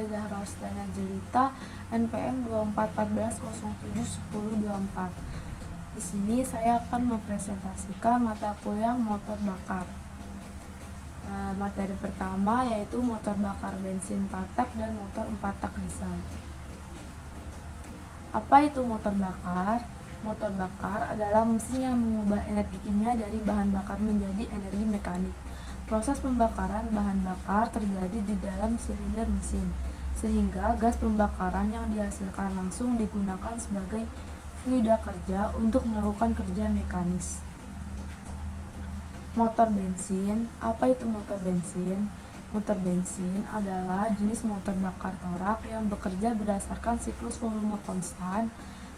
saya Zahra Rosdana Jelita, NPM 2414071024. Di sini saya akan mempresentasikan mata kuliah motor bakar. Materi pertama yaitu motor bakar bensin 4 tak dan motor 4 tak diesel. Apa itu motor bakar? Motor bakar adalah mesin yang mengubah energi kimia dari bahan bakar menjadi energi mekanik. Proses pembakaran bahan bakar terjadi di dalam silinder mesin, sehingga gas pembakaran yang dihasilkan langsung digunakan sebagai fluida kerja untuk melakukan kerja mekanis. Motor bensin. Apa itu motor bensin? Motor bensin adalah jenis motor bakar torak yang bekerja berdasarkan siklus volume konstan,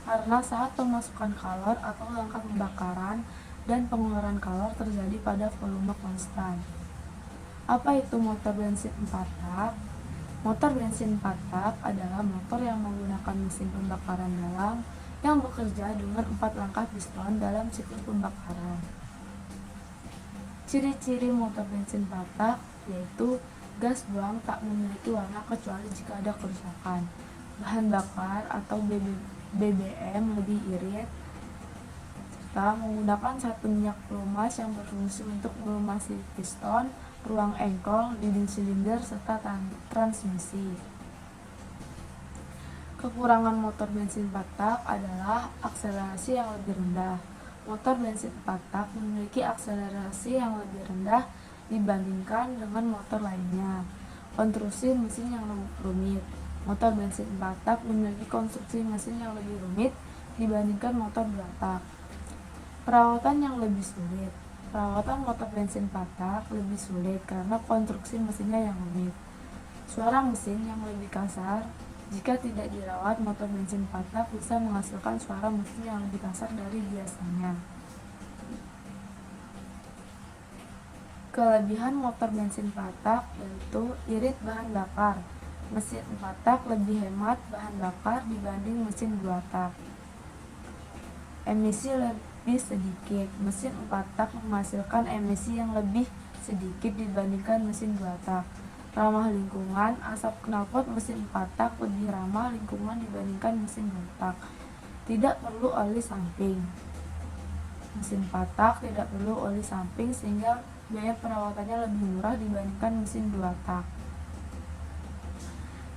karena saat pemasukan kalor atau langkah pembakaran dan pengeluaran kalor terjadi pada volume konstan. Apa itu motor bensin 4 tak? Motor bensin 4 tak adalah motor yang menggunakan mesin pembakaran dalam yang bekerja dengan 4 langkah piston dalam siklus pembakaran. Ciri-ciri motor bensin 4 tak yaitu gas buang tak memiliki warna kecuali jika ada kerusakan. Bahan bakar atau BBM lebih irit, serta menggunakan satu minyak pelumas yang berfungsi untuk melumasi piston, ruang engkol, dinding silinder, serta transmisi. Kekurangan motor bensin 4 tak adalah akselerasi yang lebih rendah. Motor bensin 4 tak memiliki akselerasi yang lebih rendah dibandingkan dengan motor lainnya. Konstruksi mesin yang rumit. Motor bensin 4 tak memiliki konstruksi mesin yang lebih rumit dibandingkan motor 2 tak. Perawatan yang lebih sulit. Perawatan motor bensin 4 tak lebih sulit karena konstruksi mesinnya yang rumit. Suara mesin yang lebih kasar. Jika tidak dirawat, motor bensin 4 tak bisa menghasilkan suara mesin yang lebih kasar dari biasanya. Kelebihan motor bensin 4 tak yaitu irit bahan bakar. Mesin 4 tak lebih hemat bahan bakar dibanding mesin 2 tak. Emisi lebih sedikit. Mesin 4 tak menghasilkan emisi yang lebih sedikit dibandingkan mesin 2 tak. Ramah lingkungan. Asap knalpot mesin 4 tak lebih ramah lingkungan dibandingkan mesin 2 tak. Tidak perlu oli samping. Mesin 4 tak tidak perlu oli samping sehingga biaya perawatannya lebih murah dibandingkan mesin 2 tak.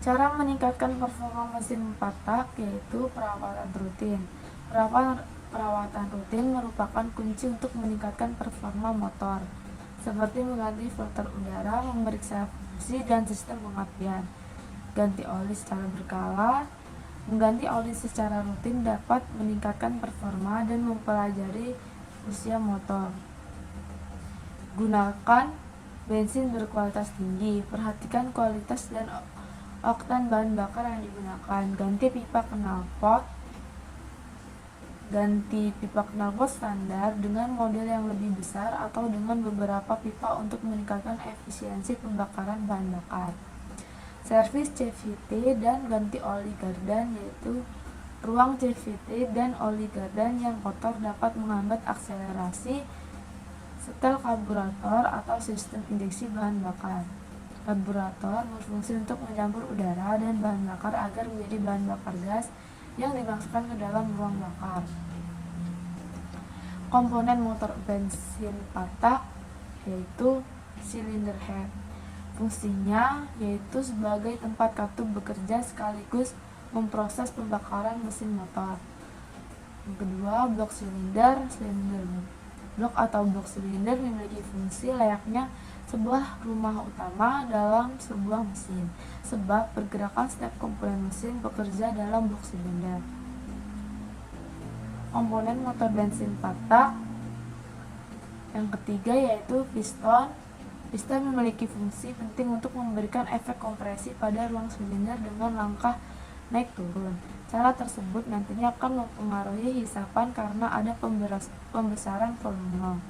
Cara meningkatkan performa mesin 4 tak yaitu perawatan rutin. Perawatan rutin merupakan kunci untuk meningkatkan performa motor, seperti mengganti filter udara, memeriksa fungsi dan sistem pengapian, ganti oli secara berkala. Mengganti oli secara rutin dapat meningkatkan performa dan mempelajari usia motor. Gunakan bensin berkualitas tinggi. Perhatikan kualitas dan oktan bahan bakar yang digunakan. Ganti pipa knalpot standar dengan model yang lebih besar atau dengan beberapa pipa untuk meningkatkan efisiensi pembakaran bahan bakar. Servis CVT dan ganti oli gardan, yaitu ruang CVT dan oli gardan yang kotor dapat menghambat akselerasi setel karburator atau sistem injeksi bahan bakar. Karburator berfungsi untuk mencampur udara dan bahan bakar agar menjadi bahan bakar gas yang dimasukkan ke dalam ruang bakar. Komponen motor bensin 4 tak yaitu silinder head. Fungsinya yaitu sebagai tempat katup bekerja sekaligus memproses pembakaran mesin motor. Yang kedua, blok silinder. Blok atau blok silinder memiliki fungsi layaknya sebuah rumah utama dalam sebuah mesin, sebab pergerakan setiap komponen mesin bekerja dalam blok silinder. Komponen motor bensin 4 tak yang ketiga yaitu piston. Piston memiliki fungsi penting untuk memberikan efek kompresi pada ruang silinder dengan langkah naik turun. Cara tersebut nantinya akan mempengaruhi hisapan karena ada pembesaran volume.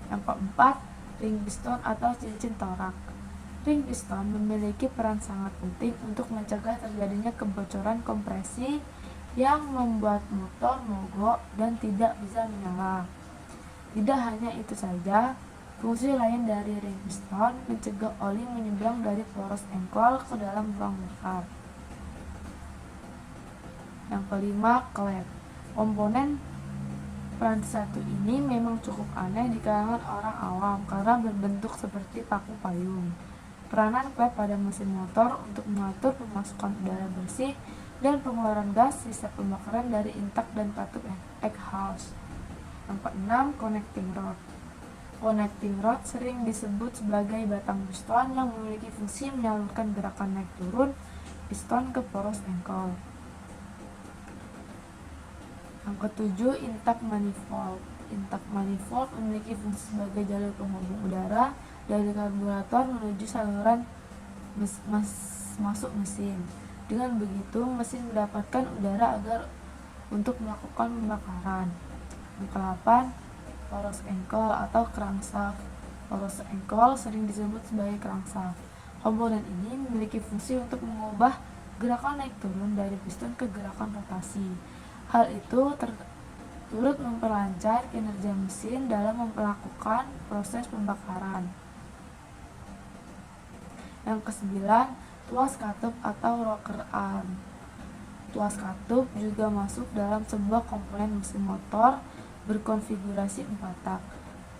Yang keempat, ring piston atau cincin torak. Ring piston memiliki peran sangat penting untuk mencegah terjadinya kebocoran kompresi yang membuat motor mogok dan tidak bisa menyala. Tidak hanya itu saja, Fungsi lain dari ring piston mencegah oli menyeberang dari poros engkol ke dalam ruang bakar. Yang kelima, klep. Komponen peranti satu ini memang cukup aneh di kalangan orang awam karena berbentuk seperti paku payung. Peranan klep pada mesin motor untuk mengatur pemasukan udara bersih dan pengeluaran gas sisa pembakaran dari intak dan katup exhaust. Yang keenam, connecting rod. Connecting rod sering disebut sebagai batang piston yang memiliki fungsi menyalurkan gerakan naik turun piston ke poros engkol. Yang ketujuh, intake manifold. Intake manifold memiliki fungsi sebagai jalur penghubung udara dari karburator menuju saluran masuk mesin. Dengan begitu, mesin mendapatkan udara untuk melakukan pembakaran. Yang ke-8, poros engkol atau crankshaft. Poros engkol sering disebut sebagai crankshaft. Komponen ini memiliki fungsi untuk mengubah gerakan naik turun dari piston ke gerakan rotasi. Hal itu turut memperlancar kinerja mesin dalam melakukan proses pembakaran. Yang ke-9, tuas katup atau rocker arm. Tuas katup juga masuk dalam sebuah komponen mesin motor berkonfigurasi 4 tak.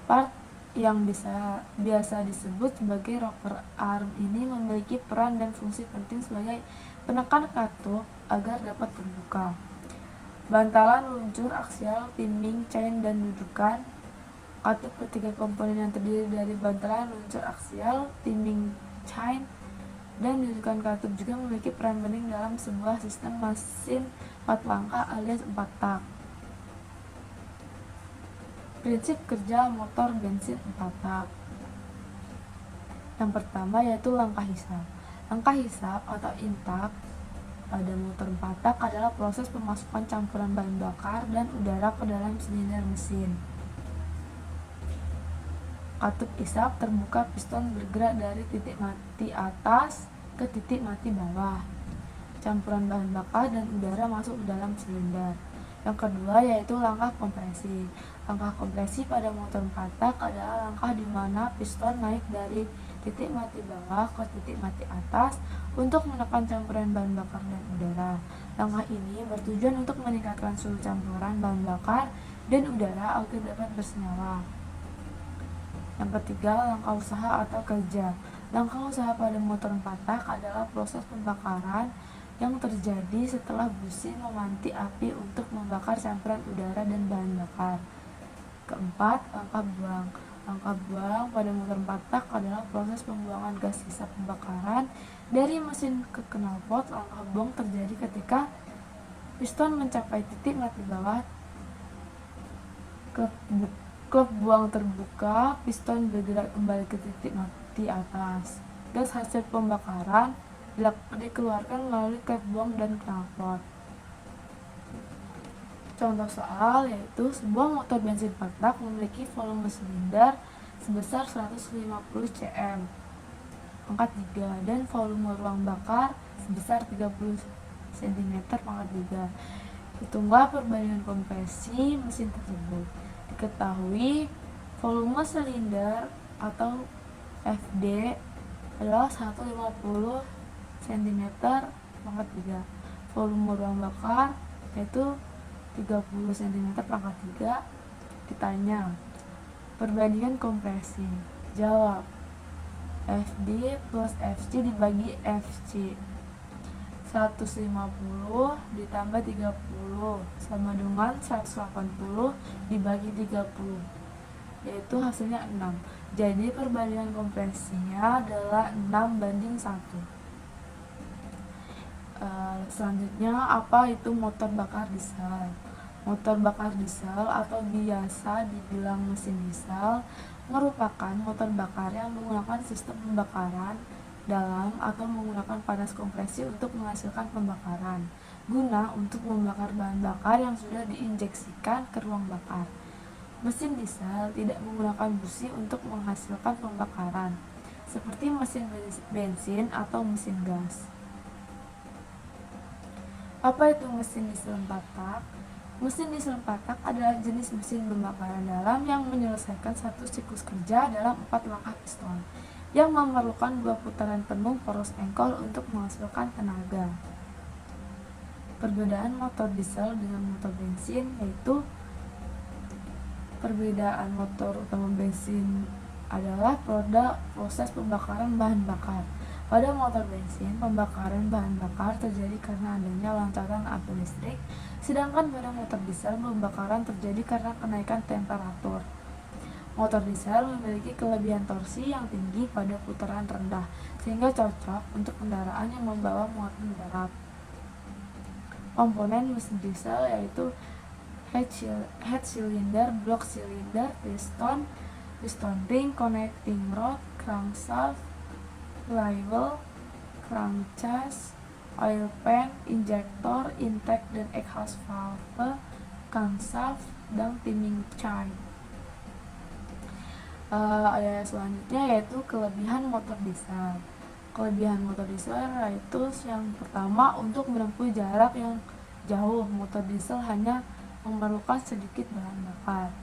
Part yang biasa disebut sebagai rocker arm ini memiliki peran dan fungsi penting sebagai penekan katup agar dapat terbuka. Bantalan luncur aksial, timing, chain, dan dudukan. Katup ketiga komponen yang terdiri dari bantalan luncur aksial, timing, chain, dan dudukan katup juga memiliki peran penting dalam sebuah sistem mesin 4 langkah alias 4 tak. Prinsip kerja motor bensin 4 tak. Yang pertama yaitu langkah hisap. Langkah hisap atau intake pada motor 4 tak adalah proses pemasukan campuran bahan bakar dan udara ke dalam silinder mesin. Katup hisap terbuka, piston bergerak dari titik mati atas ke titik mati bawah. Campuran bahan bakar dan udara masuk ke dalam silinder. Yang kedua yaitu langkah kompresi. Langkah kompresi pada motor 4 tak adalah langkah di mana piston naik dari titik mati bawah ke titik mati atas untuk menekan campuran bahan bakar dan udara. Langkah ini bertujuan untuk meningkatkan suhu campuran bahan bakar dan udara agar dapat bersenyawa. Yang ketiga, langkah usaha atau kerja. Langkah usaha pada motor 4 tak adalah proses pembakaran yang terjadi setelah busi memanti api untuk membakar campuran udara dan bahan bakar. Keempat, langkah buang. Langkah buang pada motor 4 tak adalah proses pembuangan gas sisa pembakaran dari mesin ke knalpot. Langkah buang terjadi ketika piston mencapai titik mati bawah, klep buang terbuka, piston bergerak kembali ke titik mati atas. Gas hasil pembakaran dikeluarkan melalui klep buang dan knalpot. Contoh soal yaitu sebuah motor bensin 4 tak memiliki volume silinder sebesar 150 cm pangkat 3 dan volume ruang bakar sebesar 30 cm pangkat 3. Hitunglah perbandingan kompresi mesin tersebut. Diketahui volume silinder atau FD adalah 150 cm pangkat 3. Volume ruang bakar yaitu 30 cm pangkat 3. Ditanya, perbandingan kompresi. Jawab, FD plus FC dibagi FC. 150 ditambah 30 sama dengan 180 dibagi 30, yaitu hasilnya 6. Jadi perbandingan kompresinya adalah 6:1. Selanjutnya, apa itu motor bakar diesel? Motor bakar diesel atau biasa dibilang mesin diesel merupakan motor bakar yang menggunakan sistem pembakaran dalam atau menggunakan panas kompresi untuk menghasilkan pembakaran guna untuk membakar bahan bakar yang sudah diinjeksikan ke ruang bakar. Mesin diesel tidak menggunakan busi untuk menghasilkan pembakaran seperti mesin bensin atau mesin gas. Apa itu mesin diesel 4 tak? Mesin diesel 4 tak adalah jenis mesin pembakaran dalam yang menyelesaikan satu siklus kerja dalam 4 langkah piston, yang memerlukan 2 putaran penuh poros engkol untuk menghasilkan tenaga. Perbedaan motor diesel dengan motor bensin yaitu perbedaan motor utama bensin adalah pada proses pembakaran bahan bakar. Pada motor bensin, pembakaran bahan bakar terjadi karena adanya loncatan api listrik, sedangkan pada motor diesel, pembakaran terjadi karena kenaikan temperatur. Motor diesel memiliki kelebihan torsi yang tinggi pada putaran rendah, sehingga cocok untuk kendaraan yang membawa muatan berat. Komponen mesin diesel yaitu head cylinder, block cylinder, piston ring, connecting rod, crankshaft, flywheel, crankcase, oil pan, injektor, intake dan exhaust valve, camshaft, dan timing chain. Selanjutnya yaitu kelebihan motor diesel. Kelebihan motor diesel yaitu yang pertama, untuk menempuh jarak yang jauh, motor diesel hanya memerlukan sedikit bahan bakar.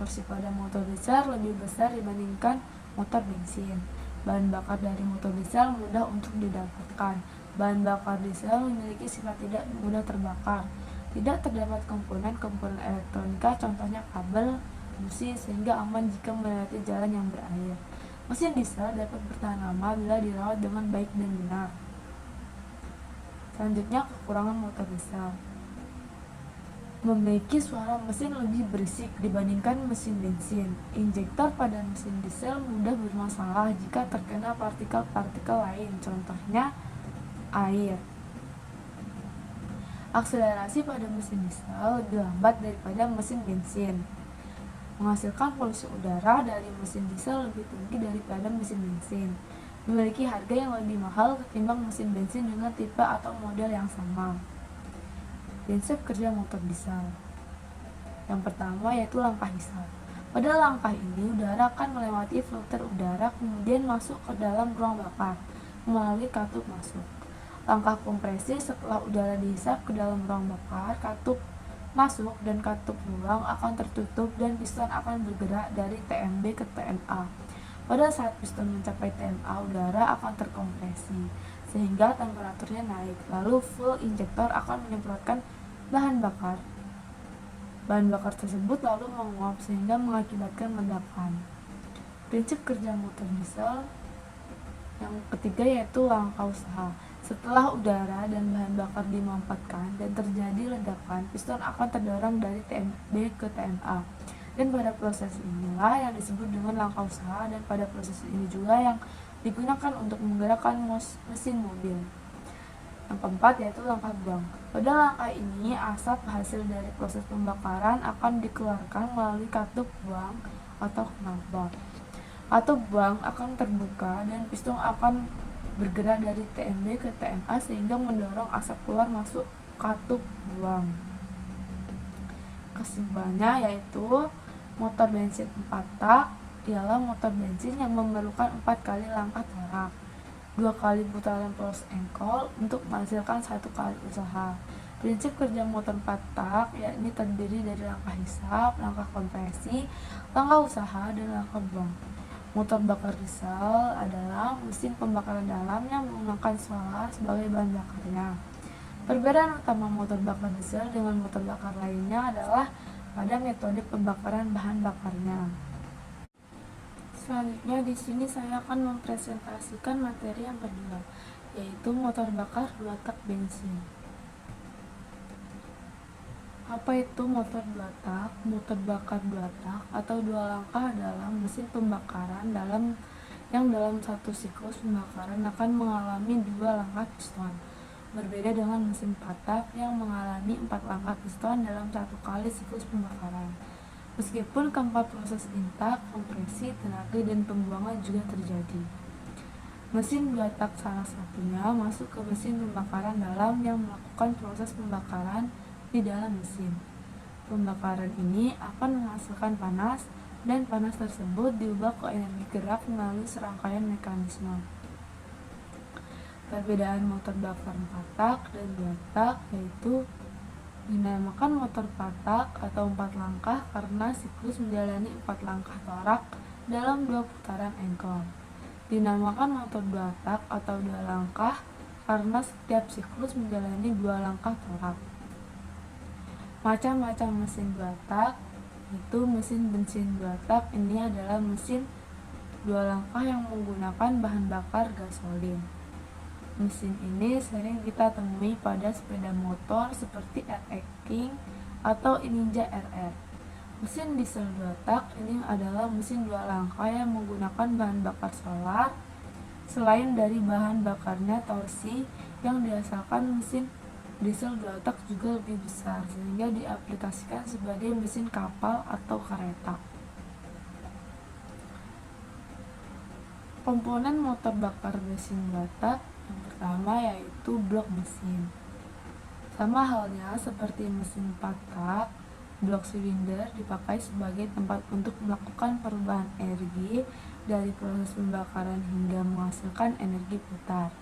Torsi pada motor diesel lebih besar dibandingkan motor bensin. Bahan bakar dari motor diesel mudah untuk didapatkan. Bahan bakar diesel memiliki sifat tidak mudah terbakar. Tidak terdapat komponen-komponen elektronika, contohnya kabel, busi, sehingga aman jika melewati jalan yang berair. Mesin diesel dapat bertahan lama bila dirawat dengan baik dan benar. Selanjutnya, kekurangan motor diesel. Memiliki suara mesin lebih berisik dibandingkan mesin bensin. Injektor pada mesin diesel mudah bermasalah jika terkena partikel-partikel lain, contohnya air. Akselerasi pada mesin diesel lebih lambat daripada mesin bensin. Menghasilkan polusi udara dari mesin diesel lebih tinggi daripada mesin bensin. Memiliki harga yang lebih mahal ketimbang mesin bensin dengan tipe atau model yang sama. Prinsip kerja motor diesel. Yang pertama yaitu langkah hisap. Pada langkah ini, udara akan melewati filter udara kemudian masuk ke dalam ruang bakar melalui katup masuk. Langkah kompresi, setelah udara dihisap ke dalam ruang bakar, katup masuk dan katup ruang akan tertutup dan piston akan bergerak dari TMB ke TMA. Pada saat piston mencapai TMA, udara akan terkompresi sehingga temperaturnya naik. Lalu fuel injektor akan menyemprotkan bahan bakar. Bahan bakar tersebut lalu menguap sehingga mengakibatkan ledakan. Prinsip kerja motor diesel yang ketiga yaitu langkah usaha. Setelah udara dan bahan bakar dimampatkan dan terjadi ledakan, piston akan terdorong dari TMB ke TMA. Dan pada proses inilah yang disebut dengan langkah usaha, dan pada proses ini juga yang digunakan untuk menggerakkan mesin mobil. Yang keempat yaitu langkah buang. Pada langkah ini, asap hasil dari proses pembakaran akan dikeluarkan melalui katup buang atau knalbar. Katup buang akan terbuka dan piston akan bergerak dari TMB ke TMA sehingga mendorong asap keluar masuk katup buang. Kesimpulannya yaitu motor bensin 4 tak ialah motor bensin yang memerlukan 4 kali langkah torak, 2 kali putaran poros engkol untuk menghasilkan 1 kali usaha. Prinsip kerja motor 4 tak yakni terdiri dari langkah hisap, langkah kompresi, langkah usaha, dan langkah buang. Motor bakar diesel adalah mesin pembakaran dalam yang menggunakan solar sebagai bahan bakarnya. Perbedaan utama motor bakar diesel dengan motor bakar lainnya adalah pada metode pembakaran bahan bakarnya. Selanjutnya di sini saya akan mempresentasikan materi yang kedua, yaitu motor bakar 2 tak bensin. Apa itu motor 2 tak? Motor bakar 2 tak atau 2 langkah adalah mesin pembakaran yang dalam satu siklus pembakaran akan mengalami 2 langkah piston. Berbeda dengan mesin 4 tak yang mengalami 4 langkah piston dalam 1 kali siklus pembakaran. Meskipun keempat proses intak, kompresi, tenaga, dan pembuangan juga terjadi. Mesin 2 tak salah satunya masuk ke mesin pembakaran dalam yang melakukan proses pembakaran di dalam mesin. Pembakaran ini akan menghasilkan panas, dan panas tersebut diubah ke energi gerak melalui serangkaian mekanisme. Perbedaan motor bakar 4 tak dan 2 tak yaitu Dinamakan motor patak atau 4 langkah karena siklus menjalani 4 langkah torak dalam 2 putaran engkol. Dinamakan motor 2 tak atau 2 langkah karena setiap siklus menjalani 2 langkah torak. Macam-macam mesin 2 tak itu mesin bensin 2 tak ini adalah mesin 2 langkah yang menggunakan bahan bakar gasolin. Mesin ini sering kita temui pada sepeda motor seperti RX King atau Ninja RR. Mesin diesel 2 tak ini adalah mesin 2 langkah yang menggunakan bahan bakar solar. Selain dari bahan bakarnya torsi yang dihasilkan mesin diesel 2 tak juga lebih besar sehingga diaplikasikan sebagai mesin kapal atau kereta. Komponen motor bakar mesin 2 tak yang pertama yaitu blok mesin. Sama halnya seperti mesin 4 tak, blok silinder dipakai sebagai tempat untuk melakukan perubahan energi dari proses pembakaran hingga menghasilkan energi putar.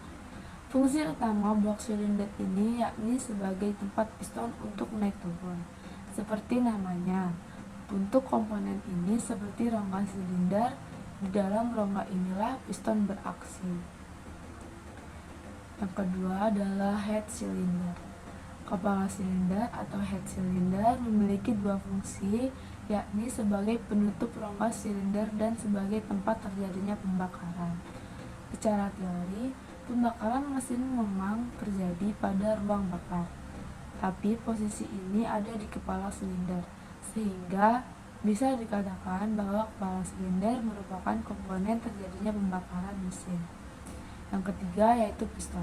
Fungsi utama blok silinder ini yakni sebagai tempat piston untuk naik turun. Seperti namanya, bentuk komponen ini seperti rongga silinder. Di dalam rongga inilah piston beraksi. Yang kedua adalah head cylinder. Kepala silinder atau head cylinder memiliki dua fungsi, yakni sebagai penutup rongga silinder dan sebagai tempat terjadinya pembakaran. Secara teori, pembakaran mesin memang terjadi pada ruang bakar, tapi posisi ini ada di kepala silinder, sehingga bisa dikatakan bahwa kepala silinder merupakan komponen terjadinya pembakaran mesin. Yang ketiga yaitu piston.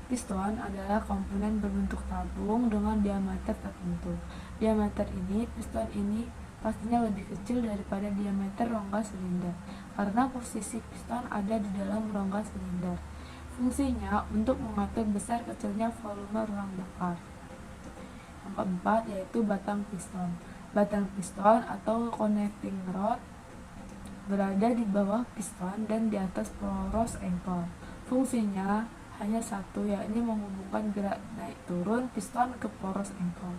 Piston adalah komponen berbentuk tabung dengan diameter tertentu. Diameter ini, piston ini pastinya lebih kecil daripada diameter rongga silinder, karena posisi piston ada di dalam rongga silinder. Fungsinya untuk mengatur besar kecilnya volume ruang bakar. Yang keempat yaitu batang piston. Batang piston atau connecting rod berada di bawah piston dan di atas poros engkol. Fungsinya hanya satu, yakni menghubungkan gerak naik turun piston ke poros engkol.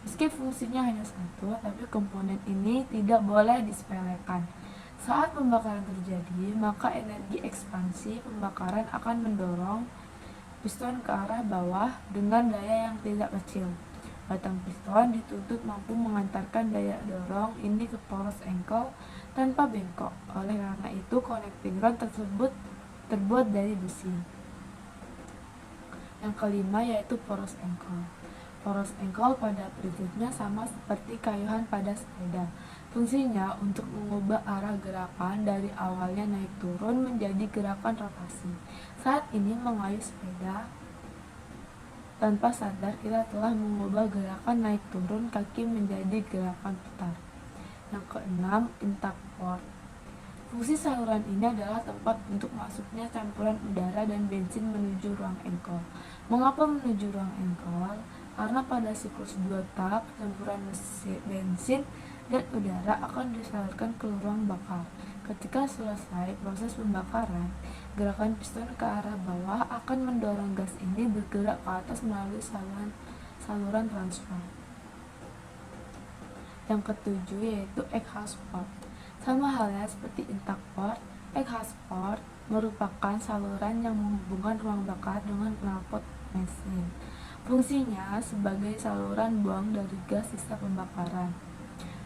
Meski fungsinya hanya satu, tapi komponen ini tidak boleh disepelekan. Saat pembakaran terjadi, maka energi ekspansi pembakaran akan mendorong piston ke arah bawah dengan daya yang tidak kecil. Batang piston dituntut mampu mengantarkan daya dorong ini ke poros engkol tanpa bengkok. Oleh karena itu, connecting rod tersebut terbuat dari besi. Yang kelima yaitu poros engkol. Poros engkol pada prinsipnya sama seperti kayuhan pada sepeda. Fungsinya untuk mengubah arah gerakan dari awalnya naik turun menjadi gerakan rotasi. Saat ini mengayuh sepeda, tanpa sadar kita telah mengubah gerakan naik turun kaki menjadi gerakan putar. Yang keenam, intake port. Fungsi saluran ini adalah tempat untuk masuknya campuran udara dan bensin menuju ruang engkol. Mengapa menuju ruang engkol? Karena pada siklus 2 tak, campuran bensin dan udara akan disalurkan ke ruang bakar. Ketika selesai proses pembakaran, gerakan piston ke arah bawah akan mendorong gas ini bergerak ke atas melalui saluran transfer. Yang ketujuh yaitu exhaust port. Sama halnya seperti intake port, exhaust port merupakan saluran yang menghubungkan ruang bakar dengan knalpot mesin. Fungsinya sebagai saluran buang dari gas sisa pembakaran.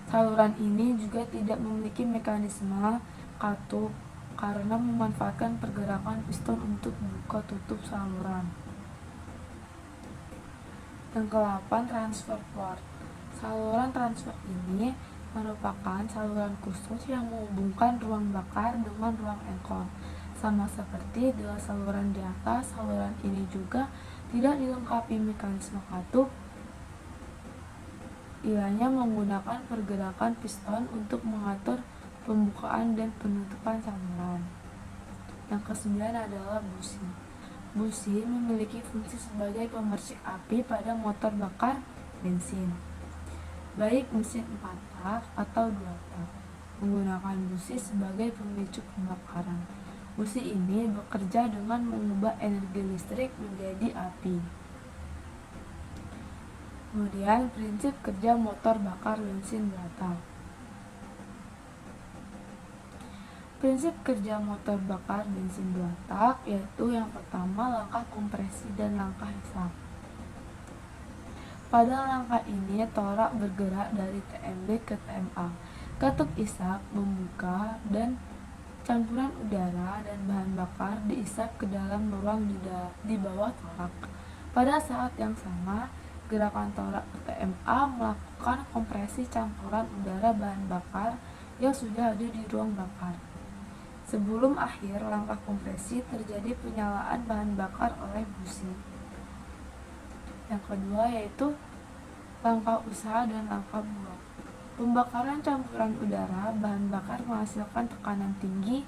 Saluran ini juga tidak memiliki mekanisme katup karena memanfaatkan pergerakan piston untuk buka tutup saluran. Yang ke-8, transfer port. Saluran transfer ini merupakan saluran khusus yang menghubungkan ruang bakar dengan ruang engkol. Sama seperti dua saluran di atas, saluran ini juga tidak dilengkapi mekanisme katup. Ianya menggunakan pergerakan piston untuk mengatur pembukaan dan penutupan saluran. Yang ke-9 adalah busi. Busi memiliki fungsi sebagai pemersik api pada motor bakar bensin, baik mesin 4 tak atau 2 tak, menggunakan busi sebagai pemicu pembakaran. Busi ini bekerja dengan mengubah energi listrik menjadi api. Kemudian prinsip kerja motor bakar bensin buatan. Prinsip kerja motor bakar bensin dua tak yaitu yang pertama langkah kompresi dan langkah hisap. Pada langkah ini torak bergerak dari TMB ke TMA. Katup isap membuka dan campuran udara dan bahan bakar diisap ke dalam ruang di bawah torak. Pada saat yang sama, gerakan torak ke TMA melakukan kompresi campuran udara bahan bakar yang sudah ada di ruang bakar. Sebelum akhir langkah kompresi terjadi penyalaan bahan bakar oleh busi. Yang kedua yaitu langkah usaha dan langkah buang. Pembakaran campuran udara bahan bakar menghasilkan tekanan tinggi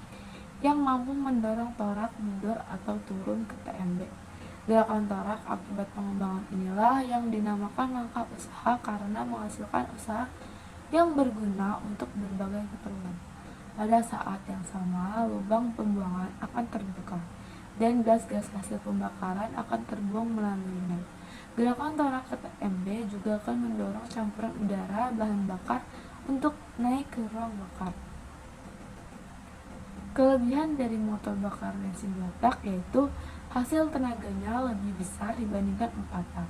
yang mampu mendorong torak mundur atau turun ke TMB. Gerakan torak akibat pengembangan inilah yang dinamakan langkah usaha karena menghasilkan usaha yang berguna untuk berbagai keperluan. Pada saat yang sama, lubang pembuangan akan terbuka dan gas-gas hasil pembakaran akan terbuang melaluinya. Gerakan torak ke TMB juga akan mendorong campuran udara bahan bakar untuk naik ke ruang bakar. Kelebihan dari motor bakar bensin 2 tak yaitu hasil tenaganya lebih besar dibandingkan 4 tak.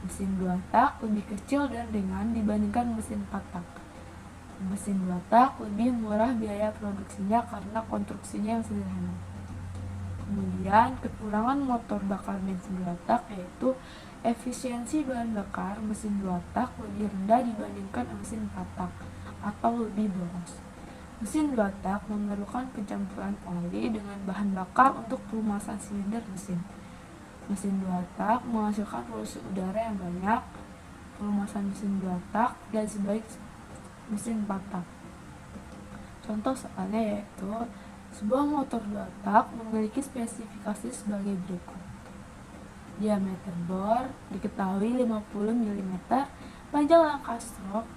Mesin 2 tak lebih kecil dan ringan dibandingkan mesin 4 tak. Mesin 2 tak lebih murah biaya produksinya karena konstruksinya yang sederhana. Kemudian kekurangan motor bakar bensin 2 tak yaitu efisiensi bahan bakar mesin 2 tak lebih rendah dibandingkan mesin 4 tak atau lebih boros. Mesin 2 tak memerlukan pencampuran oli dengan bahan bakar untuk pelumasan silinder mesin. Mesin 2 tak menghasilkan polusi udara yang banyak. Pelumasan mesin 2 tak tidak sebaik mesin 4 tak. Contoh soalnya yaitu sebuah motor 2 tak memiliki spesifikasi sebagai berikut. Diameter bor diketahui 50 mm, panjang langkah stroke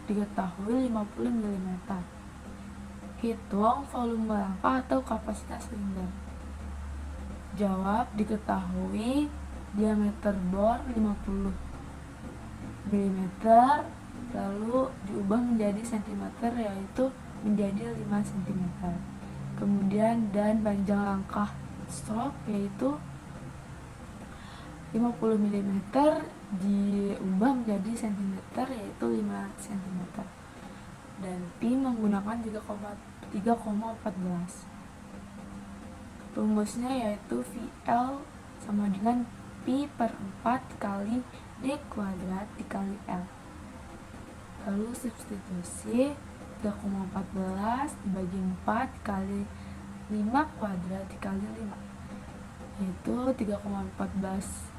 diketahui 50 mm. Hitung volume langkah atau kapasitas silinder. Jawab diketahui diameter bor 50 mm lalu diubah menjadi cm yaitu menjadi 5 cm. Kemudian dan panjang langkah stroke yaitu 50 mm diubah menjadi cm yaitu 5 cm. Dan pi menggunakan 3,14. Rumusnya yaitu VL sama dengan pi per 4 kali D kuadrat dikali L. Lalu substitusi 3,14 dibagi 4 kali 5 kuadrat dikali 5 yaitu 3,14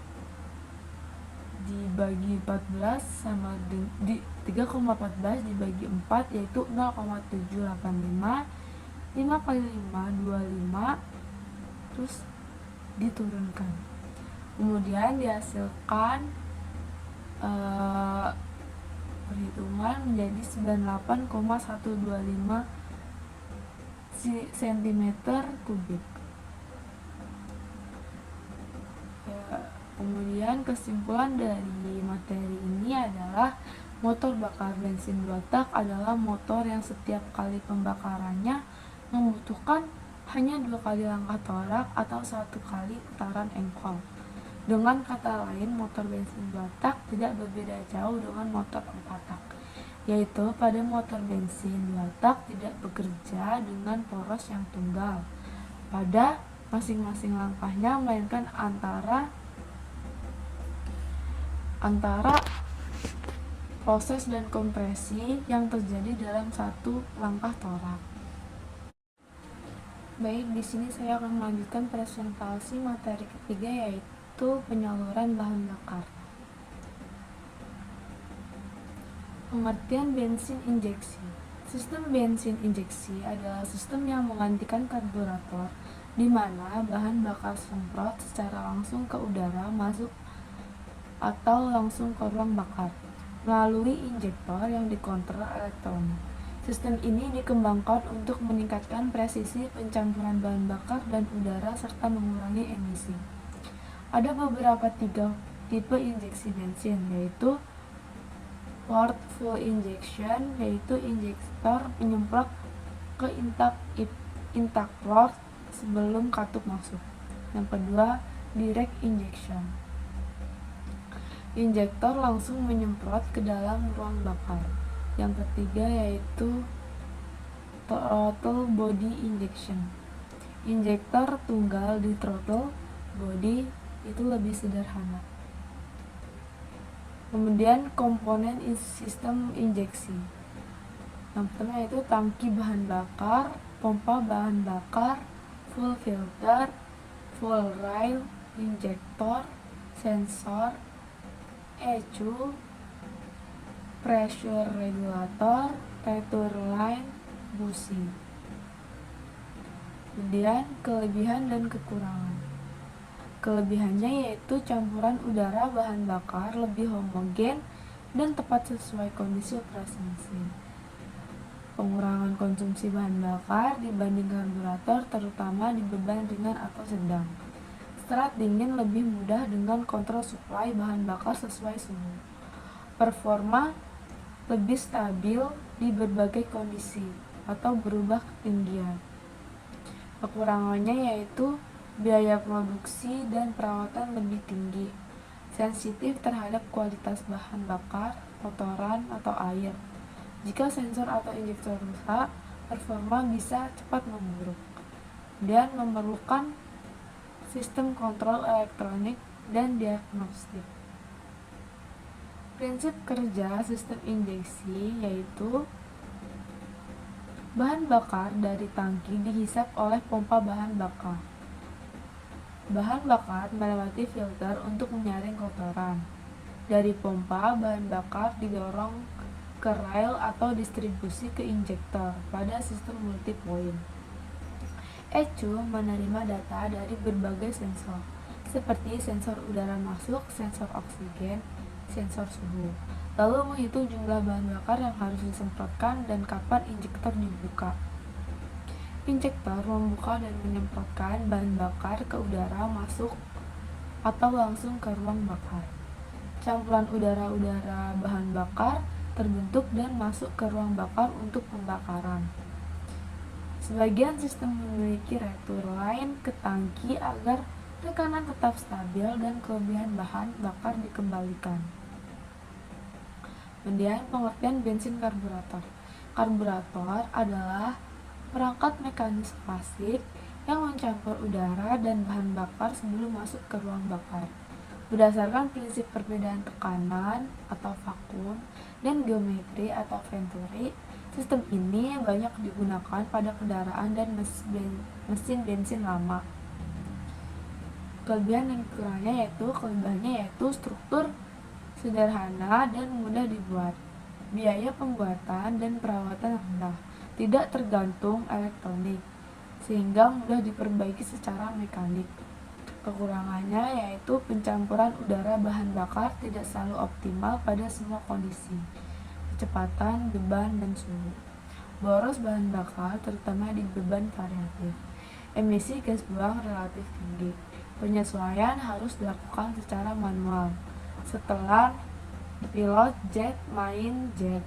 dibagi 14 sama di 3,14 dibagi 4 yaitu 0,785. 5 kali 5 25 terus diturunkan. Kemudian dihasilkan perhitungan menjadi 98,125 cm kubik. Kemudian kesimpulan dari materi ini adalah motor bakar bensin 2 tak adalah motor yang setiap kali pembakarannya membutuhkan hanya 2 kali langkah torak atau 1 kali putaran engkol. Dengan kata lain, motor bensin 2 tak tidak berbeda jauh dengan motor 4 tak, yaitu pada motor bensin 2 tak tidak bekerja dengan poros yang tunggal pada masing-masing langkahnya, melainkan antara proses dan kompresi yang terjadi dalam satu langkah torak. Baik, di sini saya akan melanjutkan presentasi materi ketiga yaitu penyaluran bahan bakar. Pengertian bensin injeksi. Sistem bensin injeksi adalah sistem yang menggantikan karburator di mana bahan bakar semprot secara langsung ke udara masuk atau langsung ke ruang bakar melalui injektor yang dikontrol elektronik. Sistem ini dikembangkan untuk meningkatkan presisi pencampuran bahan bakar dan udara serta mengurangi emisi. Ada beberapa tipe injeksi bensin, yaitu port full injection, yaitu injektor menyemprot ke intake port sebelum katup masuk. Yang kedua, direct injection. Injektor langsung menyemprot ke dalam ruang bakar. Yang ketiga yaitu throttle body injection. Injektor tunggal di throttle body itu lebih sederhana. Kemudian komponen sistem injeksi. Yang pertama yaitu tangki bahan bakar, pompa bahan bakar, full filter, full rail, injektor, sensor, ECU, pressure regulator, return line, busi. Kemudian kelebihan dan kekurangan. Kelebihannya yaitu campuran udara bahan bakar lebih homogen dan tepat sesuai kondisi operasi mesin. Pengurangan konsumsi bahan bakar dibanding karburator, terutama di beban ringan atau sedang. Serat dingin lebih mudah dengan kontrol suplai bahan bakar sesuai suhu. Performa lebih stabil di berbagai kondisi atau berubah ketinggian. Kekurangannya yaitu biaya produksi dan perawatan lebih tinggi, sensitif terhadap kualitas bahan bakar, kotoran, atau air. Jika sensor atau injektor rusak, performa bisa cepat memburuk, dan memerlukan sistem kontrol elektronik dan diagnostik. Prinsip kerja sistem injeksi yaitu bahan bakar dari tangki dihisap oleh pompa bahan bakar. Bahan bakar melewati filter untuk menyaring kotoran. Dari pompa, bahan bakar didorong ke rail atau distribusi ke injektor pada sistem multi-point. ECU menerima data dari berbagai sensor, seperti sensor udara masuk, sensor oksigen, sensor suhu. Lalu menghitung jumlah bahan bakar yang harus disemprotkan dan kapan injektor dibuka. Injektor membuka dan menyemprotkan bahan bakar ke udara masuk atau langsung ke ruang bakar. Campuran udara-udara bahan bakar terbentuk dan masuk ke ruang bakar untuk pembakaran. Sebagian sistem memiliki return line ke tangki agar tekanan tetap stabil dan kelebihan bahan bakar dikembalikan. Kemudian pengertian bensin karburator. Karburator adalah perangkat mekanis klasik yang mencampur udara dan bahan bakar sebelum masuk ke ruang bakar. Berdasarkan prinsip perbedaan tekanan atau vakum dan geometri atau venturi, sistem ini banyak digunakan pada kendaraan dan mesin bensin lama. Kelebihan dan kelebihannya yaitu struktur sederhana dan mudah dibuat, biaya pembuatan dan perawatan rendah, tidak tergantung elektronik, sehingga mudah diperbaiki secara mekanik. Kekurangannya yaitu pencampuran udara bahan bakar tidak selalu optimal pada semua kondisi, kecepatan, beban, dan suhu. Boros bahan bakar terutama di beban variatif. Emisi gas buang relatif tinggi. Penyesuaian harus dilakukan secara manual setelah pilot jet main jet.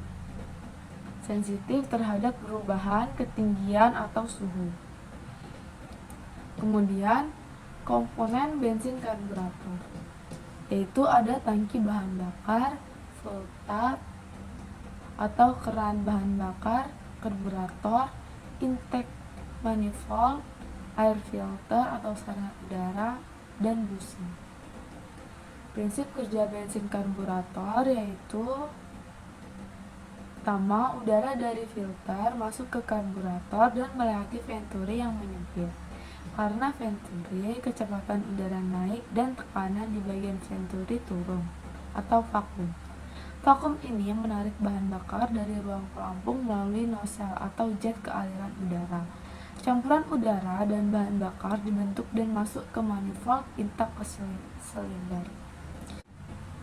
Sensitif terhadap perubahan ketinggian atau suhu. Kemudian komponen bensin karburator, yaitu ada tangki bahan bakar, full tap atau keran bahan bakar, karburator, intake manifold, air filter atau saringan udara, dan busi. Prinsip kerja bensin karburator yaitu pertama, udara dari filter masuk ke karburator dan melewati venturi yang menyempit. Karena venturi, kecepatan udara naik dan tekanan di bagian venturi turun atau vakum. Vakum ini menarik bahan bakar dari ruang pelampung melalui nozzle atau jet ke aliran udara. Campuran udara dan bahan bakar dibentuk dan masuk ke manifold intake ke silinder.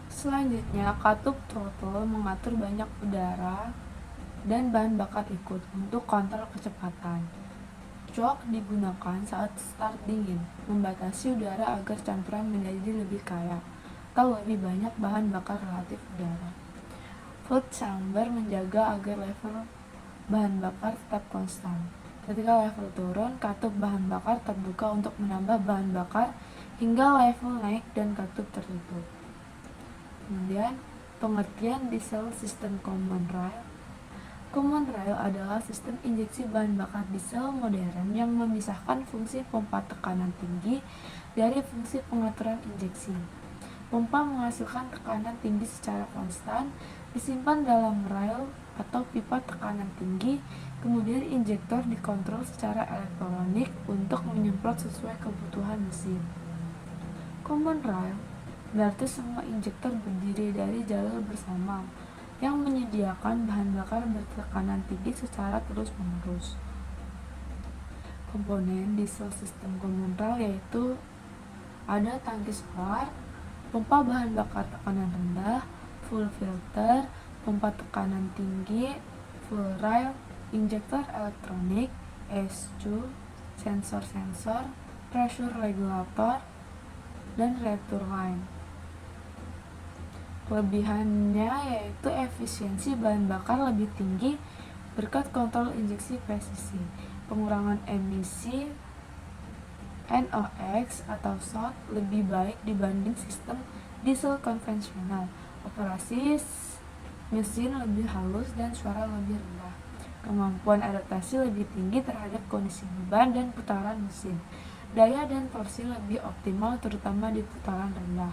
Selanjutnya, katup throttle mengatur banyak udara dan bahan bakar ikut untuk kontrol kecepatan. Choke digunakan saat start dingin, membatasi udara agar campuran menjadi lebih kaya. atau lebih banyak bahan bakar relatif udara. Flood chamber menjaga agar level bahan bakar tetap konstan. Ketika level turun, katup bahan bakar terbuka untuk menambah bahan bakar hingga level naik dan katup tertutup. Kemudian, pengertian diesel sistem common rail. Common rail adalah sistem injeksi bahan bakar diesel modern yang memisahkan fungsi pompa tekanan tinggi dari fungsi pengaturan injeksi. Pompa menghasilkan tekanan tinggi secara konstan, disimpan dalam rail atau pipa tekanan tinggi, kemudian injektor dikontrol secara elektronik untuk menyemprot sesuai kebutuhan mesin. Common rail berarti semua injektor berdiri dari jalur bersama yang menyediakan bahan bakar bertekanan tinggi secara terus-menerus. Komponen diesel sistem common rail yaitu ada tangki solar, pompa bahan bakar tekanan rendah, full filter, pompa tekanan tinggi, full rail, injektor elektronik, ESCU, sensor-sensor, pressure regulator, dan retur line. Kelebihannya yaitu efisiensi bahan bakar lebih tinggi berkat kontrol injeksi presisi, pengurangan emisi NOx atau SOx lebih baik dibanding sistem diesel konvensional. Operasi mesin lebih halus dan suara lebih rendah. Kemampuan adaptasi lebih tinggi terhadap kondisi beban dan putaran mesin. Daya dan torsi lebih optimal terutama di putaran rendah.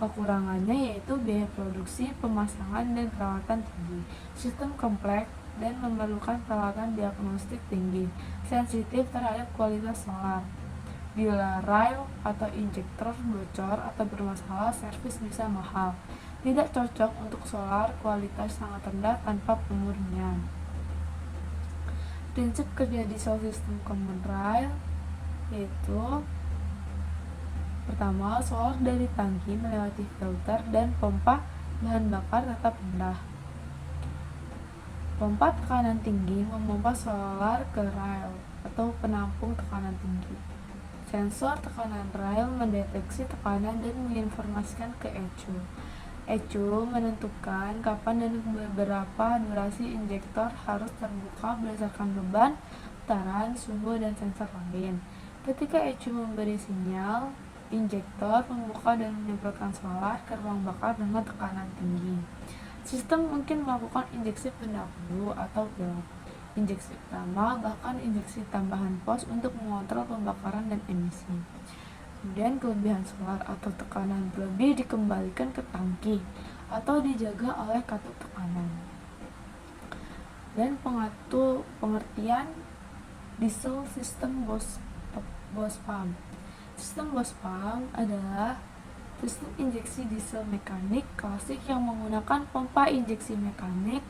Kekurangannya yaitu biaya produksi, pemasangan, dan perawatan tinggi. Sistem kompleks dan memerlukan peralatan diagnostik tinggi, sensitif terhadap kualitas solar. Bila rail atau injektor bocor atau bermasalah, servis bisa mahal. Tidak cocok untuk solar kualitas sangat rendah tanpa pemurnian. Prinsip kerja diesel sistem common rail yaitu pertama, solar dari tangki melewati filter dan pompa bahan bakar tetap rendah. Pompa tekanan tinggi memompa solar ke rail atau penampung tekanan tinggi. Sensor tekanan rail mendeteksi tekanan dan menginformasikan ke ECU. ECU menentukan kapan dan beberapa durasi injektor harus terbuka berdasarkan beban, putaran, suhu, dan sensor lain. Ketika ECU memberi sinyal, injektor membuka dan menyemprotkan solar ke ruang bakar dengan tekanan tinggi. Sistem mungkin melakukan injeksi pendahulu atau pilot, injeksi utama, bahkan injeksi tambahan pos untuk mengontrol pembakaran dan emisi. Kemudian kelebihan solar atau tekanan berlebih dikembalikan ke tangki atau dijaga oleh katup tekanan. Dan pengertian diesel sistem Bose-Pump. Sistem Bose-Pump adalah sistem injeksi diesel mekanik klasik yang menggunakan pompa injeksi mekanik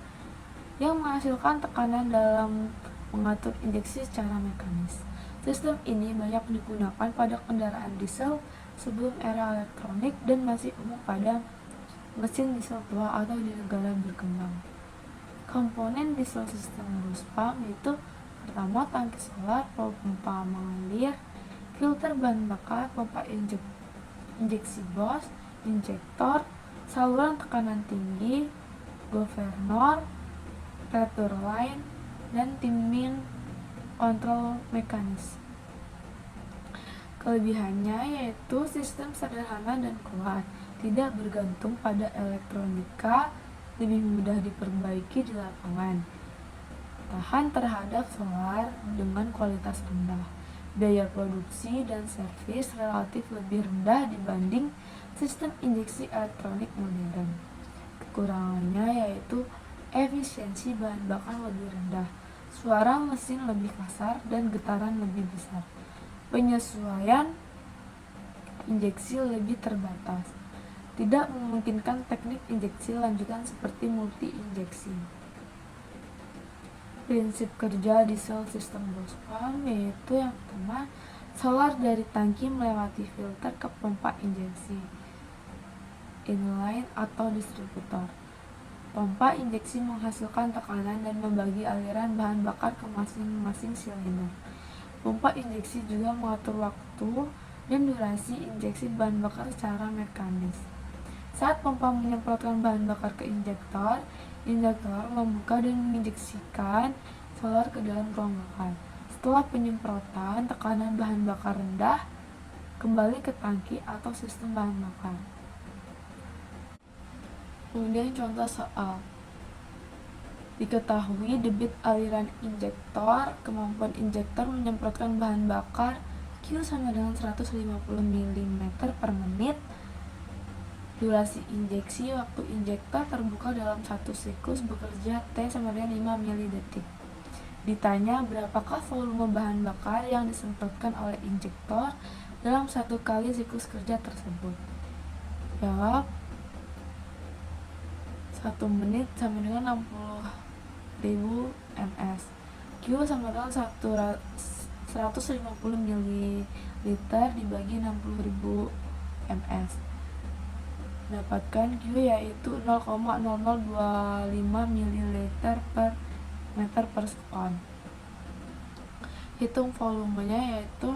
yang menghasilkan tekanan dalam mengatur injeksi secara mekanis. Sistem ini banyak digunakan pada kendaraan diesel sebelum era elektronik dan masih umum pada mesin diesel tua atau di negara berkembang. Komponen diesel sistem Bose-Pump itu pertama tangki solar, pompa mengalir, filter bahan bakar, pompa injeksi Bose, injektor, saluran tekanan tinggi, governor, retur line, dan timing kontrol mekanis. Kelebihannya yaitu sistem sederhana dan kuat, tidak bergantung pada elektronika, lebih mudah diperbaiki di lapangan, tahan terhadap solar dengan kualitas rendah. Biaya produksi dan servis relatif lebih rendah dibanding sistem injeksi elektronik modern. Kekurangannya yaitu efisiensi bahan bakar lebih rendah, suara mesin lebih kasar, dan getaran lebih besar. Penyesuaian injeksi lebih terbatas, tidak memungkinkan teknik injeksi lanjutan seperti multi-injeksi. Prinsip kerja diesel sistem Bose-Pump yaitu yang pertama, solar dari tangki melewati filter ke pompa injeksi inline atau distributor. Pompa injeksi menghasilkan tekanan dan membagi aliran bahan bakar ke masing-masing silinder. Pompa injeksi juga mengatur waktu dan durasi injeksi bahan bakar secara mekanis. Saat pompa menyemprotkan bahan bakar ke injektor, injektor membuka dan menginjeksikan solar ke dalam ruang bakar. Setelah penyemprotan, tekanan bahan bakar rendah kembali ke tangki atau sistem bahan bakar. Kemudian contoh soal. Diketahui debit aliran injektor, kemampuan injektor menyemprotkan bahan bakar Q sama dengan 150 mm per menit. Durasi injeksi waktu injektor terbuka dalam satu siklus bekerja T sama dengan 5 mili detik. Ditanya berapakah volume bahan bakar yang disemprotkan oleh injektor dalam satu kali siklus kerja tersebut. Jawab 1 menit sama dengan 60.000 ms. Q sama dengan 150 ml dibagi 60.000 ms. Dapatkan Q yaitu 0,0025 ml per meter per sekon. Hitung volumenya yaitu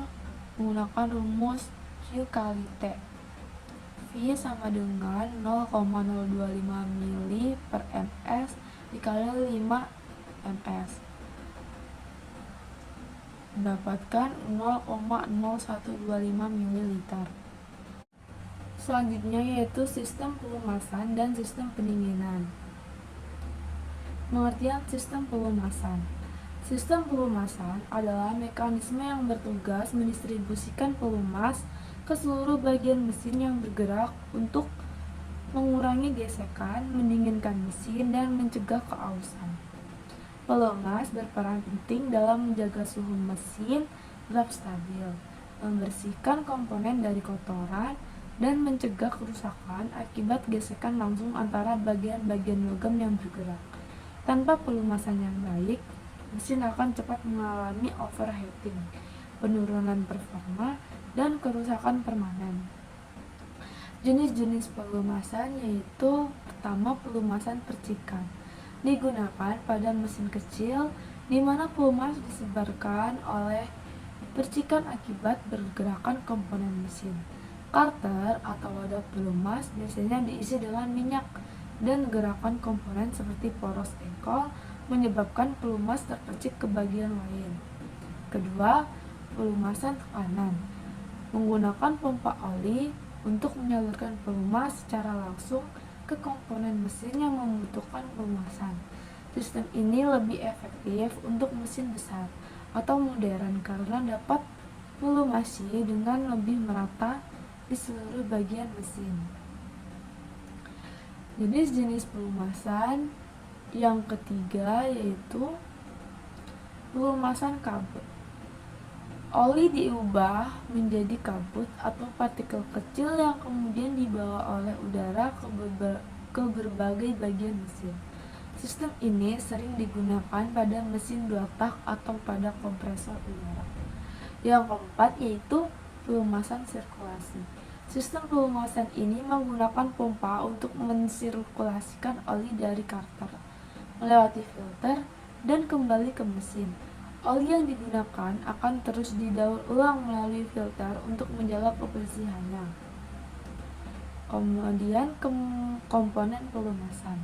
menggunakan rumus Q kali T. V sama dengan 0,025 mili per ms dikali 5 ms. Mendapatkan 0,0125 ml. Selanjutnya yaitu sistem pelumasan dan sistem pendinginan. Pengertian sistem pelumasan. Sistem pelumasan adalah mekanisme yang bertugas mendistribusikan pelumas ke seluruh bagian mesin yang bergerak untuk mengurangi gesekan, mendinginkan mesin, dan mencegah keausan. Pelumas berperan penting dalam menjaga suhu mesin tetap stabil, membersihkan komponen dari kotoran, dan mencegah kerusakan akibat gesekan langsung antara bagian-bagian logam yang bergerak. Tanpa pelumasan yang baik, mesin akan cepat mengalami overheating, penurunan performa, dan kerusakan permanen. Jenis-jenis pelumasan yaitu pertama pelumasan percikan. Digunakan pada mesin kecil di mana pelumas disebarkan oleh percikan akibat pergerakan komponen mesin. Karter atau wadah pelumas biasanya diisi dengan minyak dan gerakan komponen seperti poros engkol menyebabkan pelumas terpercik ke bagian lain. Kedua, pelumasan tekanan. Menggunakan pompa oli untuk menyalurkan pelumas secara langsung ke komponen mesin yang membutuhkan pelumasan. Sistem ini lebih efektif untuk mesin besar atau modern karena dapat pelumasi dengan lebih merata di seluruh bagian mesin. Jenis-jenis pelumasan yang ketiga yaitu pelumasan kabut. Oli diubah menjadi kabut atau partikel kecil yang kemudian dibawa oleh udara ke berbagai bagian mesin. Sistem ini sering digunakan pada mesin 2 tak atau pada kompresor udara. Yang keempat yaitu pelumasan sirkulasi. Sistem pelumasan ini menggunakan pompa untuk mensirkulasikan oli dari karter melewati filter dan kembali ke mesin. Oli yang digunakan akan terus didaur ulang melalui filter untuk menjaga kebersihannya. Kemudian komponen pelumasan.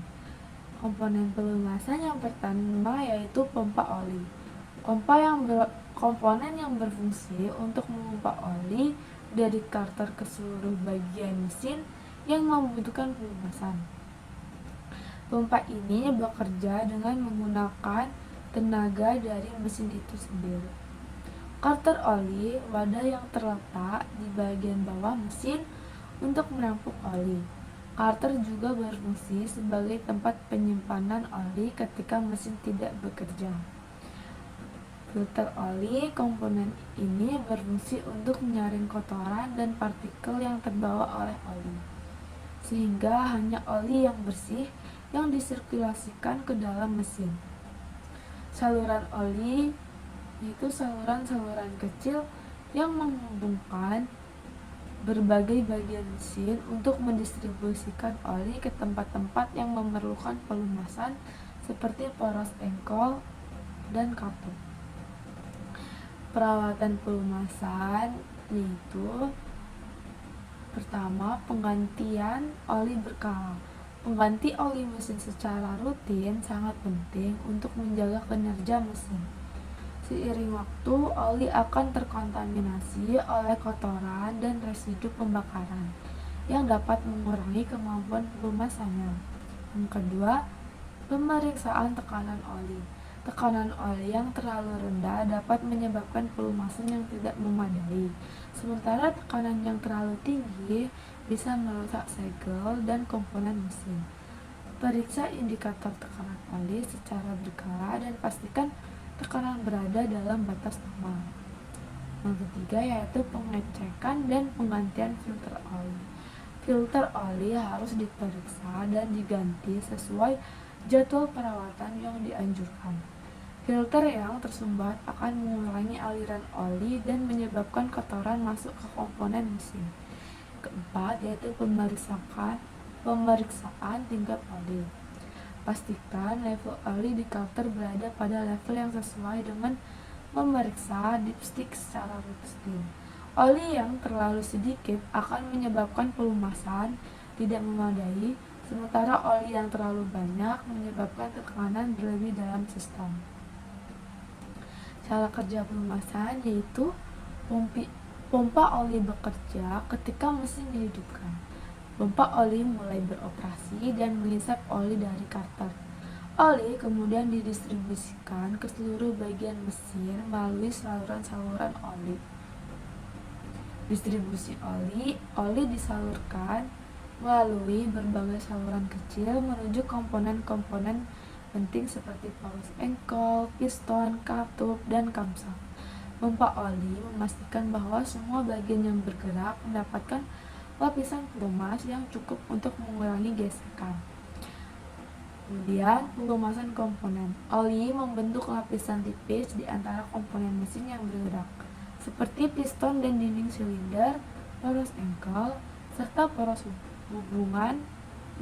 Komponen pelumasan yang pertama yaitu pompa oli. Komponen yang berfungsi untuk memompa oli dari karter ke seluruh bagian mesin yang membutuhkan pelumasan. Pompa ini bekerja dengan menggunakan tenaga dari mesin itu sendiri. Karter oli, wadah yang terletak di bagian bawah mesin untuk menampung oli. Karter juga berfungsi sebagai tempat penyimpanan oli ketika mesin tidak bekerja. Filter oli, komponen ini berfungsi untuk menyaring kotoran dan partikel yang terbawa oleh oli, sehingga hanya oli yang bersih yang disirkulasikan ke dalam mesin. Saluran oli yaitu saluran-saluran kecil yang menghubungkan berbagai bagian mesin untuk mendistribusikan oli ke tempat-tempat yang memerlukan pelumasan seperti poros engkol dan katup. Perawatan pelumasan yaitu pertama, penggantian oli berkala. Pengganti oli mesin secara rutin sangat penting untuk menjaga kinerja mesin. Seiring waktu, oli akan terkontaminasi oleh kotoran dan residu pembakaran yang dapat mengurangi kemampuan pelumasannya. Yang kedua, pemeriksaan tekanan oli. Tekanan oli yang terlalu rendah dapat menyebabkan pelumasan yang tidak memadai, sementara tekanan yang terlalu tinggi bisa merusak segel dan komponen mesin. Periksa indikator tekanan oli secara berkala dan pastikan tekanan berada dalam batas normal. Yang ketiga yaitu pengecekan dan penggantian filter oli. Filter oli harus diperiksa dan diganti sesuai jadwal perawatan yang dianjurkan. Filter yang tersumbat akan mengurangi aliran oli dan menyebabkan kotoran masuk ke komponen mesin. Keempat yaitu pemeriksaan tingkat oli. Pastikan level oli di counter berada pada level yang sesuai dengan memeriksa dipstick secara rutin. Oli yang terlalu sedikit akan menyebabkan pelumasan tidak memadai, sementara oli yang terlalu banyak menyebabkan tekanan berlebih dalam sistem. Cara kerja pelumasan yaitu pompa oli bekerja ketika mesin dihidupkan. Pompa oli mulai beroperasi dan menghisap oli dari karter. Oli kemudian didistribusikan ke seluruh bagian mesin melalui saluran-saluran oli. Distribusi oli disalurkan melalui berbagai saluran kecil menuju komponen-komponen penting seperti poros engkol, piston, katup, dan kamsat. Pompa oli memastikan bahwa semua bagian yang bergerak mendapatkan lapisan pelumas yang cukup untuk mengurangi gesekan. Kemudian, pelumasan komponen. Oli membentuk lapisan tipis di antara komponen mesin yang bergerak, seperti piston dan dinding silinder, poros engkol, serta poros hubungan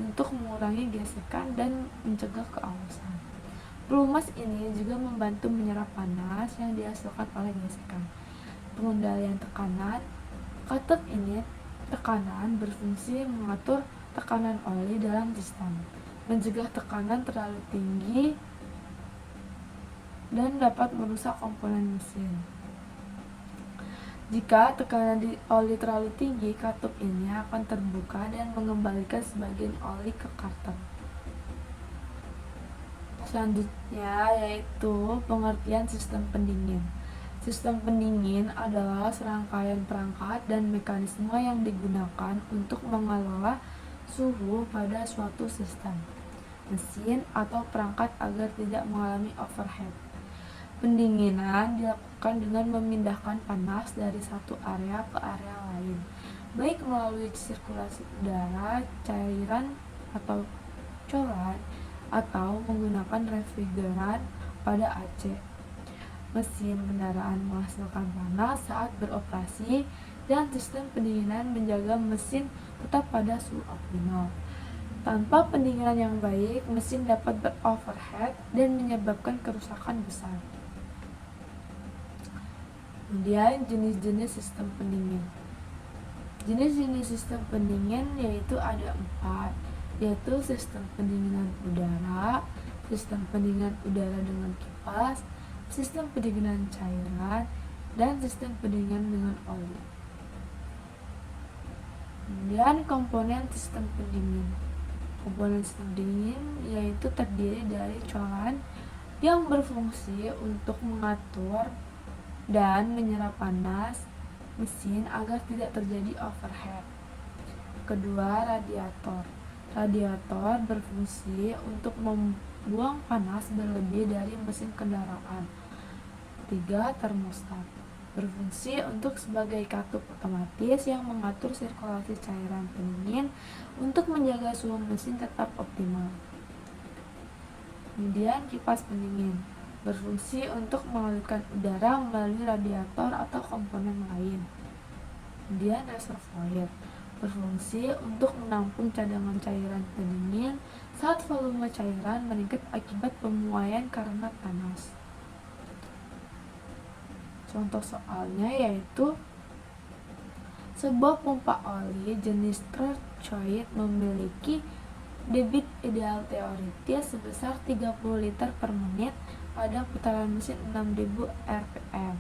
untuk mengurangi gesekan dan mencegah keawasan. Pelumas ini juga membantu menyerap panas yang dihasilkan oleh gesekan. Pengendalian tekanan. Katup ini tekanan berfungsi mengatur tekanan oli dalam sistem, mencegah tekanan terlalu tinggi dan dapat merusak komponen mesin. Jika tekanan di oli terlalu tinggi, katup ini akan terbuka dan mengembalikan sebagian oli ke karter. Selanjutnya yaitu pengertian sistem pendingin. Sistem pendingin adalah serangkaian perangkat dan mekanisme yang digunakan untuk mengelola suhu pada suatu sistem, mesin, atau perangkat agar tidak mengalami overheat. Pendinginan dilakukan dengan memindahkan panas dari satu area ke area lain, baik melalui sirkulasi udara, cairan, atau coran, atau menggunakan refrigeran pada AC. Mesin kendaraan menghasilkan panas saat beroperasi, dan sistem pendinginan menjaga mesin tetap pada suhu optimal. Tanpa pendinginan yang baik, mesin dapat beroverheat dan menyebabkan kerusakan besar. Kemudian jenis-jenis sistem pendingin. Jenis-jenis sistem pendingin yaitu ada 4, yaitu sistem pendinginan udara, sistem pendinginan udara dengan kipas, sistem pendinginan cairan, dan sistem pendinginan dengan oli. Kemudian komponen sistem pendingin. Komponen sistem pendingin yaitu terdiri dari coran yang berfungsi untuk mengatur dan menyerap panas mesin agar tidak terjadi overheat. Kedua, radiator. Radiator berfungsi untuk membuang panas berlebih dari mesin kendaraan. 3. Termostat. Berfungsi untuk sebagai katup otomatis yang mengatur sirkulasi cairan pendingin untuk menjaga suhu mesin tetap optimal. Kemudian kipas pendingin. Berfungsi untuk mengalirkan udara melalui radiator atau komponen lain. Kemudian reservoir. Berfungsi untuk menampung cadangan cairan pendingin saat volume cairan meningkat akibat pemuaian karena panas. Contoh soalnya yaitu Sebuah pompa oli jenis Scotch memiliki debit ideal teoritis sebesar 30 liter per menit pada putaran mesin 6000 rpm.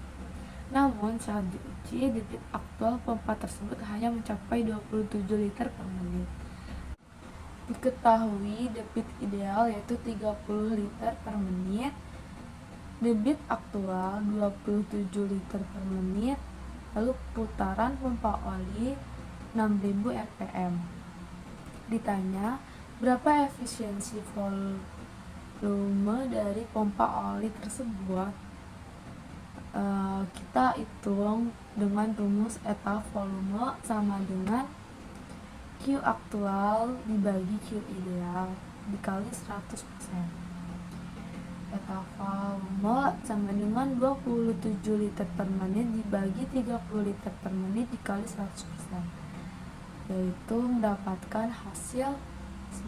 Namun saat diuji, debit aktual pompa tersebut hanya mencapai 27 liter per menit. Diketahui debit ideal yaitu 30 liter per menit, debit aktual 27 liter per menit, lalu putaran pompa oli 6000 rpm. Ditanya, berapa efisiensi volume dari pompa oli tersebut? Kita hitung dengan rumus eta volume sama dengan Q aktual dibagi Q ideal dikali 100%. Eta volume sama dengan 27 liter per menit dibagi 30 liter per menit dikali 100%, yaitu mendapatkan hasil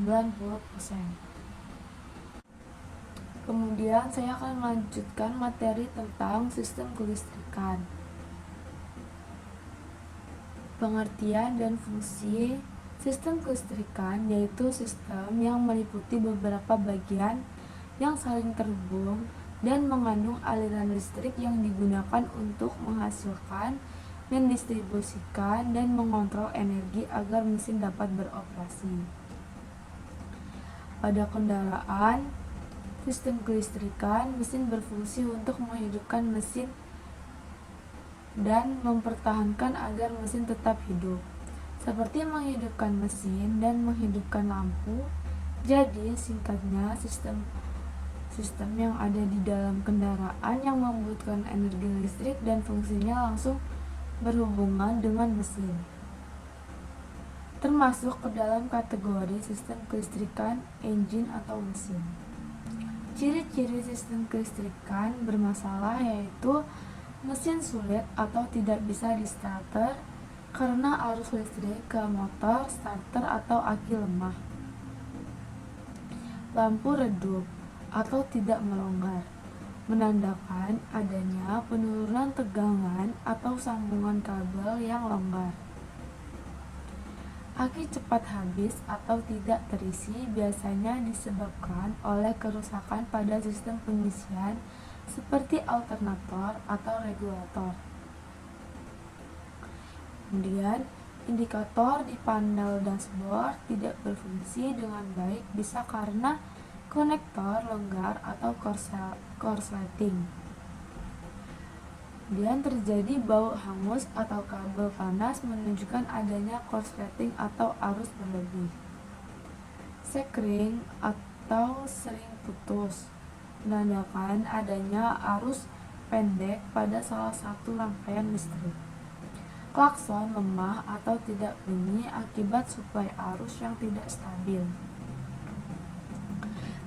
90%. Kemudian saya akan melanjutkan materi tentang sistem kelistrikan. Pengertian dan fungsi sistem kelistrikan yaitu sistem yang meliputi beberapa bagian yang saling terhubung dan mengandung aliran listrik yang digunakan untuk menghasilkan, mendistribusikan, dan mengontrol energi agar mesin dapat beroperasi. Pada kendaraan, sistem kelistrikan, mesin berfungsi untuk menghidupkan mesin dan mempertahankan agar mesin tetap hidup, seperti menghidupkan mesin dan menghidupkan lampu. Jadi, singkatnya, sistem yang ada di dalam kendaraan yang membutuhkan energi listrik dan fungsinya langsung berhubungan dengan mesin, termasuk ke dalam kategori sistem kelistrikan engine atau mesin. Ciri-ciri sistem kelistrikan bermasalah yaitu mesin sulit atau tidak bisa di-starter karena arus listrik ke motor, starter, atau aki lemah. Lampu redup atau tidak melonggar, menandakan adanya penurunan tegangan atau sambungan kabel yang longgar. Aki cepat habis atau tidak terisi biasanya disebabkan oleh kerusakan pada sistem pengisian seperti alternator atau regulator. Kemudian, indikator di panel dashboard tidak berfungsi dengan baik bisa karena konektor longgar atau korsleting. Kemudian terjadi bau hangus atau kabel panas menunjukkan adanya korsleting atau arus berlebih. Sekring atau sering putus menandakan adanya arus pendek pada salah satu rangkaian listrik. Klakson lemah atau tidak bunyi akibat suplai arus yang tidak stabil.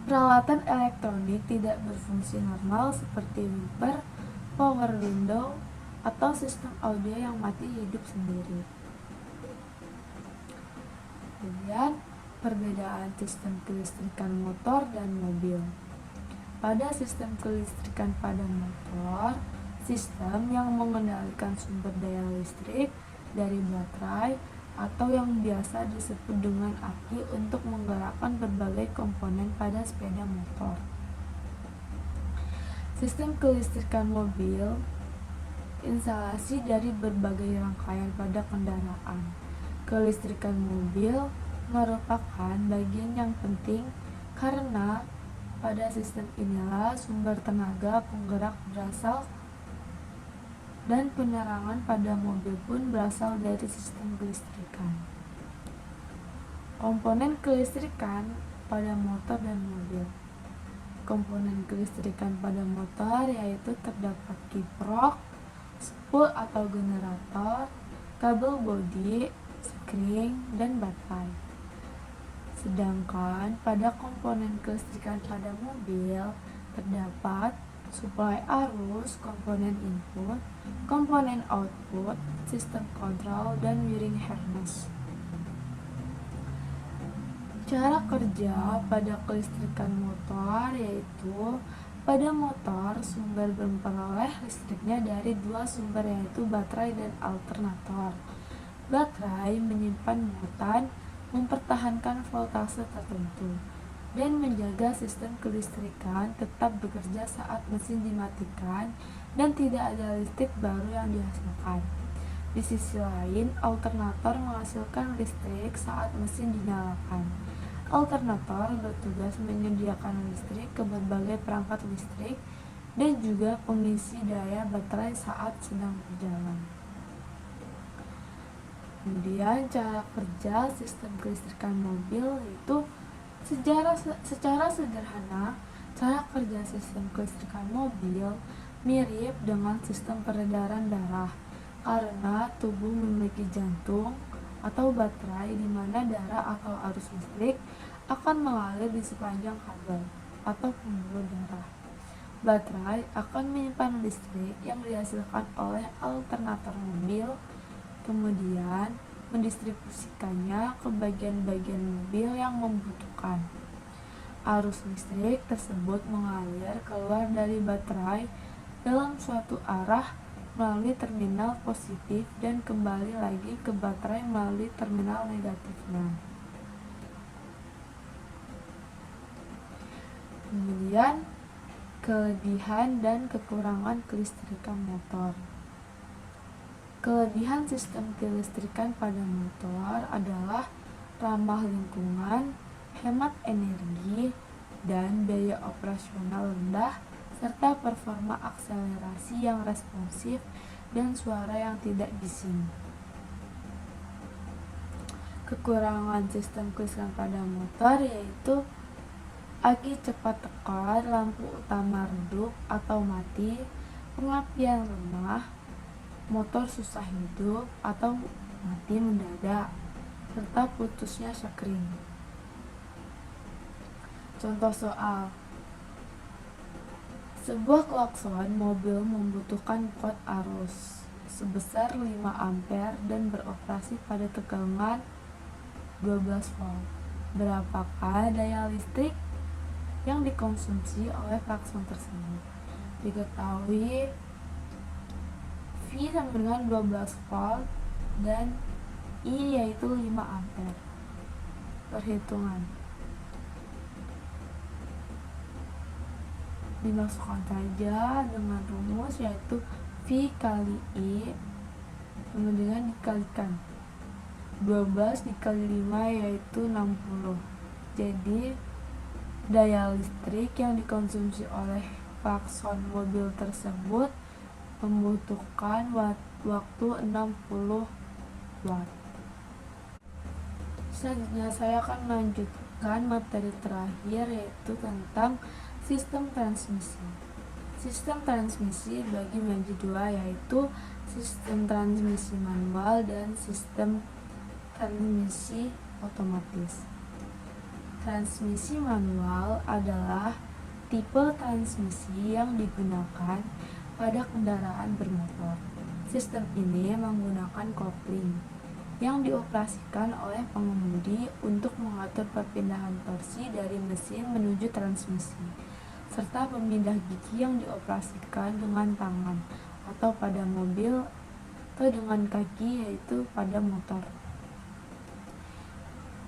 Peralatan elektronik tidak berfungsi normal seperti wiper, power window, atau sistem audio yang mati hidup sendiri. Kemudian, perbedaan sistem kelistrikan motor dan mobil. Pada sistem kelistrikan pada motor, sistem yang mengendalikan sumber daya listrik dari baterai atau yang biasa disebut dengan aki untuk menggerakkan berbagai komponen pada sepeda motor. Sistem kelistrikan mobil, instalasi dari berbagai rangkaian pada kendaraan. Kelistrikan mobil merupakan bagian yang penting karena pada sistem inilah sumber tenaga penggerak berasal dan penerangan pada mobil pun berasal dari sistem kelistrikan. Komponen kelistrikan pada motor dan mobil. Komponen kelistrikan pada motor yaitu terdapat kiprok, spool atau generator, kabel bodi, sekring, dan baterai. Sedangkan pada komponen kelistrikan pada mobil terdapat suplai arus, komponen input, komponen output, sistem kontrol, dan wiring harness. Cara kerja pada kelistrikan motor yaitu pada motor sumber memperoleh listriknya dari dua sumber yaitu baterai dan alternator. Baterai menyimpan muatan, mempertahankan voltase tertentu, dan menjaga sistem kelistrikan tetap bekerja saat mesin dimatikan dan tidak ada listrik baru yang dihasilkan. Di sisi lain, alternator menghasilkan listrik saat mesin dinyalakan. Alternator bertugas menyediakan listrik ke berbagai perangkat listrik dan juga pengisi daya baterai saat sedang berjalan. Kemudian cara kerja sistem kelistrikan mobil yaitu secara sederhana, cara kerja sistem kelistrikan mobil mirip dengan sistem peredaran darah karena tubuh memiliki jantung atau baterai di mana darah atau arus listrik akan mengalir di sepanjang kabel atau pembuluh darah. Baterai akan menyimpan listrik yang dihasilkan oleh alternator mobil, kemudian mendistribusikannya ke bagian-bagian mobil yang membutuhkan. Arus listrik tersebut mengalir keluar dari baterai dalam suatu arah melalui terminal positif dan kembali lagi ke baterai melalui terminal negatifnya. Kemudian, kelebihan dan kekurangan kelistrikan motor. Kelebihan sistem kelistrikan pada motor adalah ramah lingkungan, hemat energi, dan biaya operasional rendah, serta performa akselerasi yang responsif dan suara yang tidak bising. Kekurangan sistem kelistrikan pada motor yaitu aki cepat tekor, lampu utama redup atau mati, pengapian lemah, motor susah hidup atau mati mendadak, serta putusnya sekring. Contoh soal: sebuah klakson mobil membutuhkan kuat arus sebesar 5 ampere dan beroperasi pada tegangan 12 volt. Berapakah daya listrik yang dikonsumsi oleh klakson tersebut? Diketahui V sama dengan 12 volt dan I yaitu 5 ampere. Perhitungan dimasukkan saja dengan rumus yaitu V kali I sama dengan dikalikan 12 dikali 5 yaitu 60. Jadi daya listrik yang dikonsumsi oleh klakson mobil tersebut membutuhkan waktu 60 watt. Selanjutnya saya akan melanjutkan materi terakhir yaitu tentang sistem transmisi. Sistem transmisi dibagi menjadi dua yaitu sistem transmisi manual dan sistem transmisi otomatis. Transmisi manual adalah tipe transmisi yang digunakan pada kendaraan bermotor. Sistem ini menggunakan kopling yang dioperasikan oleh pengemudi untuk mengatur perpindahan torsi dari mesin menuju transmisi, serta pemindah gigi yang dioperasikan dengan tangan atau pada mobil atau dengan kaki yaitu pada motor.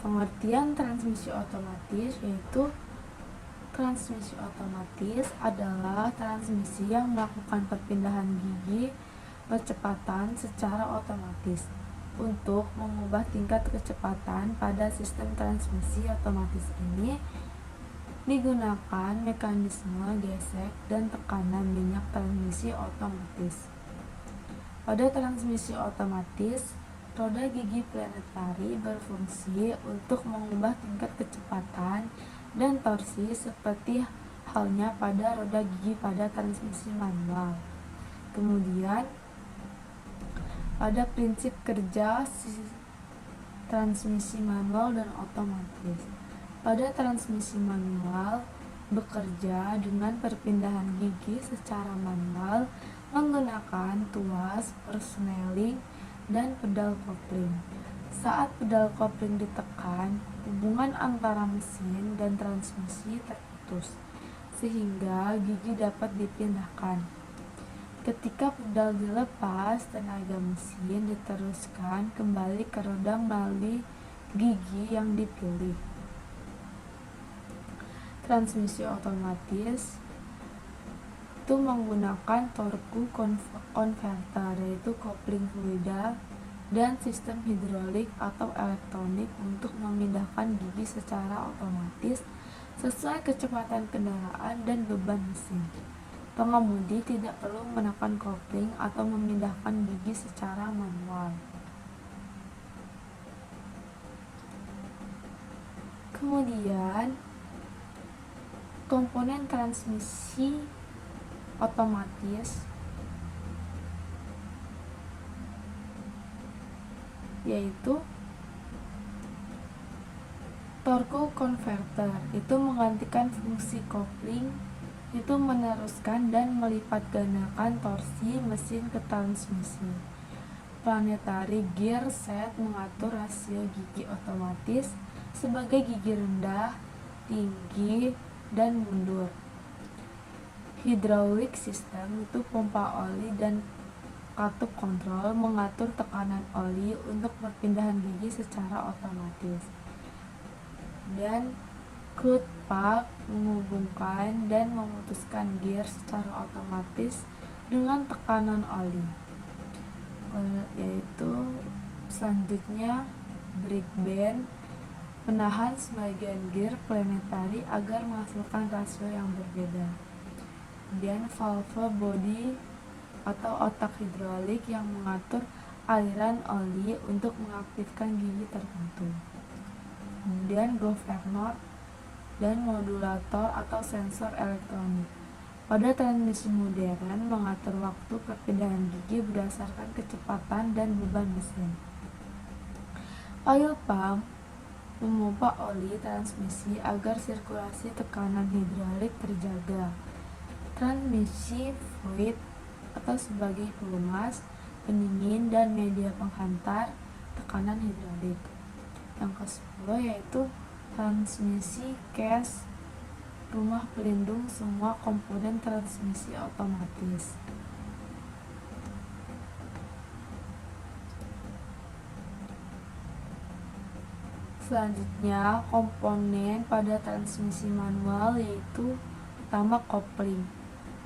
Pengertian transmisi otomatis yaitu transmisi otomatis adalah transmisi yang melakukan perpindahan gigi kecepatan secara otomatis. Untuk mengubah tingkat kecepatan pada sistem transmisi otomatis ini digunakan mekanisme gesek dan tekanan minyak transmisi otomatis. Pada transmisi otomatis, roda gigi planetari berfungsi untuk mengubah tingkat kecepatan dan torsi seperti halnya pada roda gigi pada transmisi manual. Kemudian, pada prinsip kerja transmisi manual dan otomatis. Pada transmisi manual bekerja dengan perpindahan gigi secara manual menggunakan tuas, persneling, dan pedal kopling. Saat pedal kopling ditekan, hubungan antara mesin dan transmisi terputus, sehingga gigi dapat dipindahkan. Ketika pedal dilepas, tenaga mesin diteruskan kembali ke roda melalui gigi yang dipilih. Transmisi otomatis itu menggunakan torque converter, yaitu kopling fluida, dan sistem hidrolik atau elektronik untuk memindahkan gigi secara otomatis sesuai kecepatan kendaraan dan beban mesin. Pengemudi tidak perlu menekan kopling atau memindahkan gigi secara manual. Kemudian, komponen transmisi otomatis yaitu torque converter, itu menggantikan fungsi kopling, itu meneruskan dan melipat gandakan torsi mesin ke transmisi. Planetary gear set mengatur rasio gigi otomatis sebagai gigi rendah, tinggi, dan mundur. Hydraulic system itu pompa oli dan katup kontrol mengatur tekanan oli untuk perpindahan gigi secara otomatis. Dan cloth pack menghubungkan dan memutuskan gear secara otomatis dengan tekanan oli. Yaitu selanjutnya brake band menahan sebagian gear planetary agar menghasilkan rasio yang berbeda. Kemudian valve body atau otak hidrolik yang mengatur aliran oli untuk mengaktifkan gigi tertentu. Kemudian governor dan modulator atau sensor elektronik. Pada transmisi modern mengatur waktu perpindahan gigi berdasarkan kecepatan dan beban mesin. Oil pump memompa oli transmisi agar sirkulasi tekanan hidrolik terjaga. Transmisi fluid atau sebagai pelumas, pendingin, dan media penghantar tekanan hidrolik. Yang ke-10 yaitu transmisi case, rumah pelindung semua komponen transmisi otomatis. Selanjutnya, komponen pada transmisi manual yaitu pertama kopling.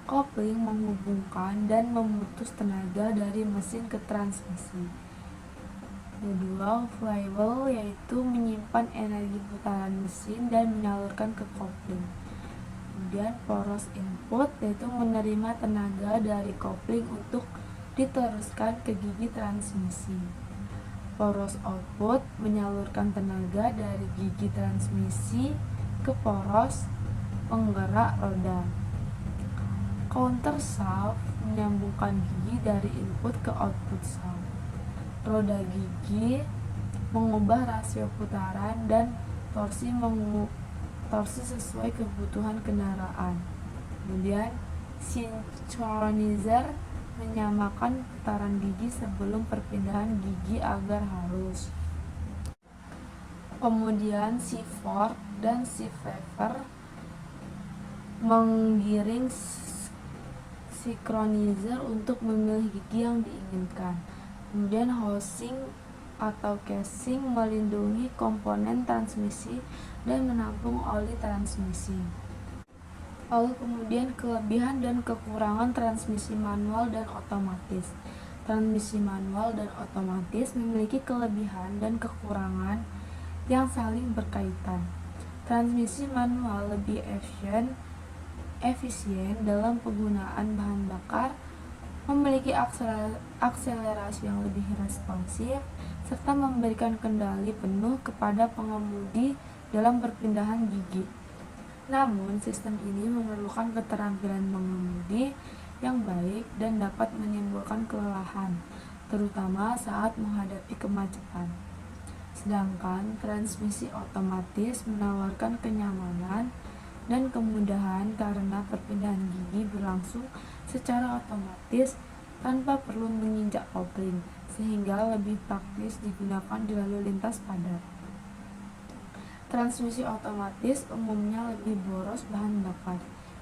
Kopling menghubungkan dan memutus tenaga dari mesin ke transmisi. Kedua, flywheel yaitu menyimpan energi putaran mesin dan menyalurkan ke kopling. Kemudian poros input yaitu menerima tenaga dari kopling untuk diteruskan ke gigi transmisi. Poros output menyalurkan tenaga dari gigi transmisi ke poros penggerak roda. Counter shaft menyambungkan gigi dari input ke output shaft. Roda gigi mengubah rasio putaran dan torsi sesuai kebutuhan kendaraan. Kemudian synchronizer menyamakan putaran gigi sebelum perpindahan gigi agar halus. Kemudian shift fork dan shift lever menggiring synchronizer untuk memilih gigi yang diinginkan. Kemudian housing atau casing melindungi komponen transmisi dan menampung oli transmisi. Lalu kemudian kelebihan dan kekurangan transmisi manual dan otomatis. Transmisi manual dan otomatis memiliki kelebihan dan kekurangan yang saling berkaitan. Transmisi manual lebih efisien dalam penggunaan bahan bakar, memiliki akselerasi yang lebih responsif, serta memberikan kendali penuh kepada pengemudi dalam perpindahan gigi. Namun, sistem ini memerlukan keterampilan mengemudi yang baik dan dapat menimbulkan kelelahan, terutama saat menghadapi kemacetan. Sedangkan transmisi otomatis menawarkan kenyamanan dan kemudahan karena perpindahan gigi berlangsung secara otomatis tanpa perlu menginjak kopling, sehingga lebih praktis digunakan di lalu lintas padat. Transmisi otomatis umumnya lebih boros bahan bakar,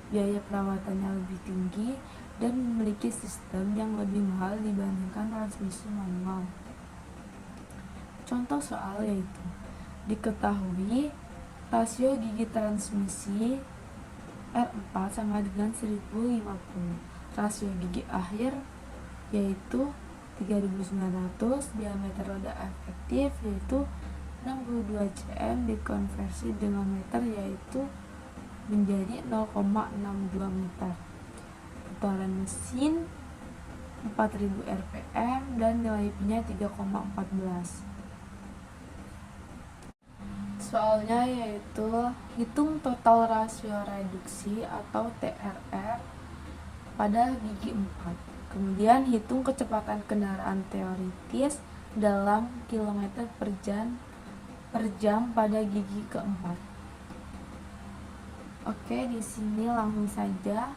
biaya perawatannya lebih tinggi, dan memiliki sistem yang lebih mahal dibandingkan transmisi manual. Contoh soal yaitu, diketahui rasio gigi transmisi R4 sama dengan 1050. Rasio gigi akhir yaitu 3900, diameter roda efektif yaitu 62 cm, dikonversi dengan meter yaitu menjadi 0,62 meter. Putaran mesin 4000 rpm dan nilai Pi-nya 3,14. Soalnya yaitu hitung total rasio reduksi atau TRR pada gigi 4. Kemudian hitung kecepatan kendaraan teoritis dalam kilometer per jam pada gigi keempat. Oke, di sini langsung saja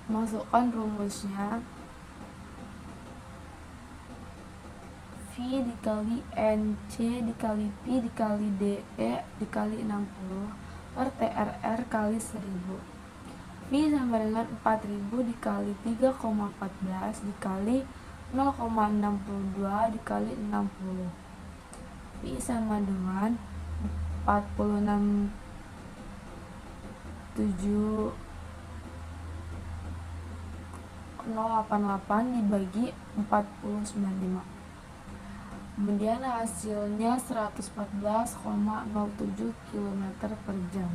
masukkan rumusnya. V dikali NC dikali Pi dikali DE dikali 60 per TRR kali 1000. V sama dengan 4000 dikali 3,14 dikali 0,62 dikali 60. Pi sama dengan 46.088 dibagi 4095. Kemudian hasilnya 114,07 km per jam.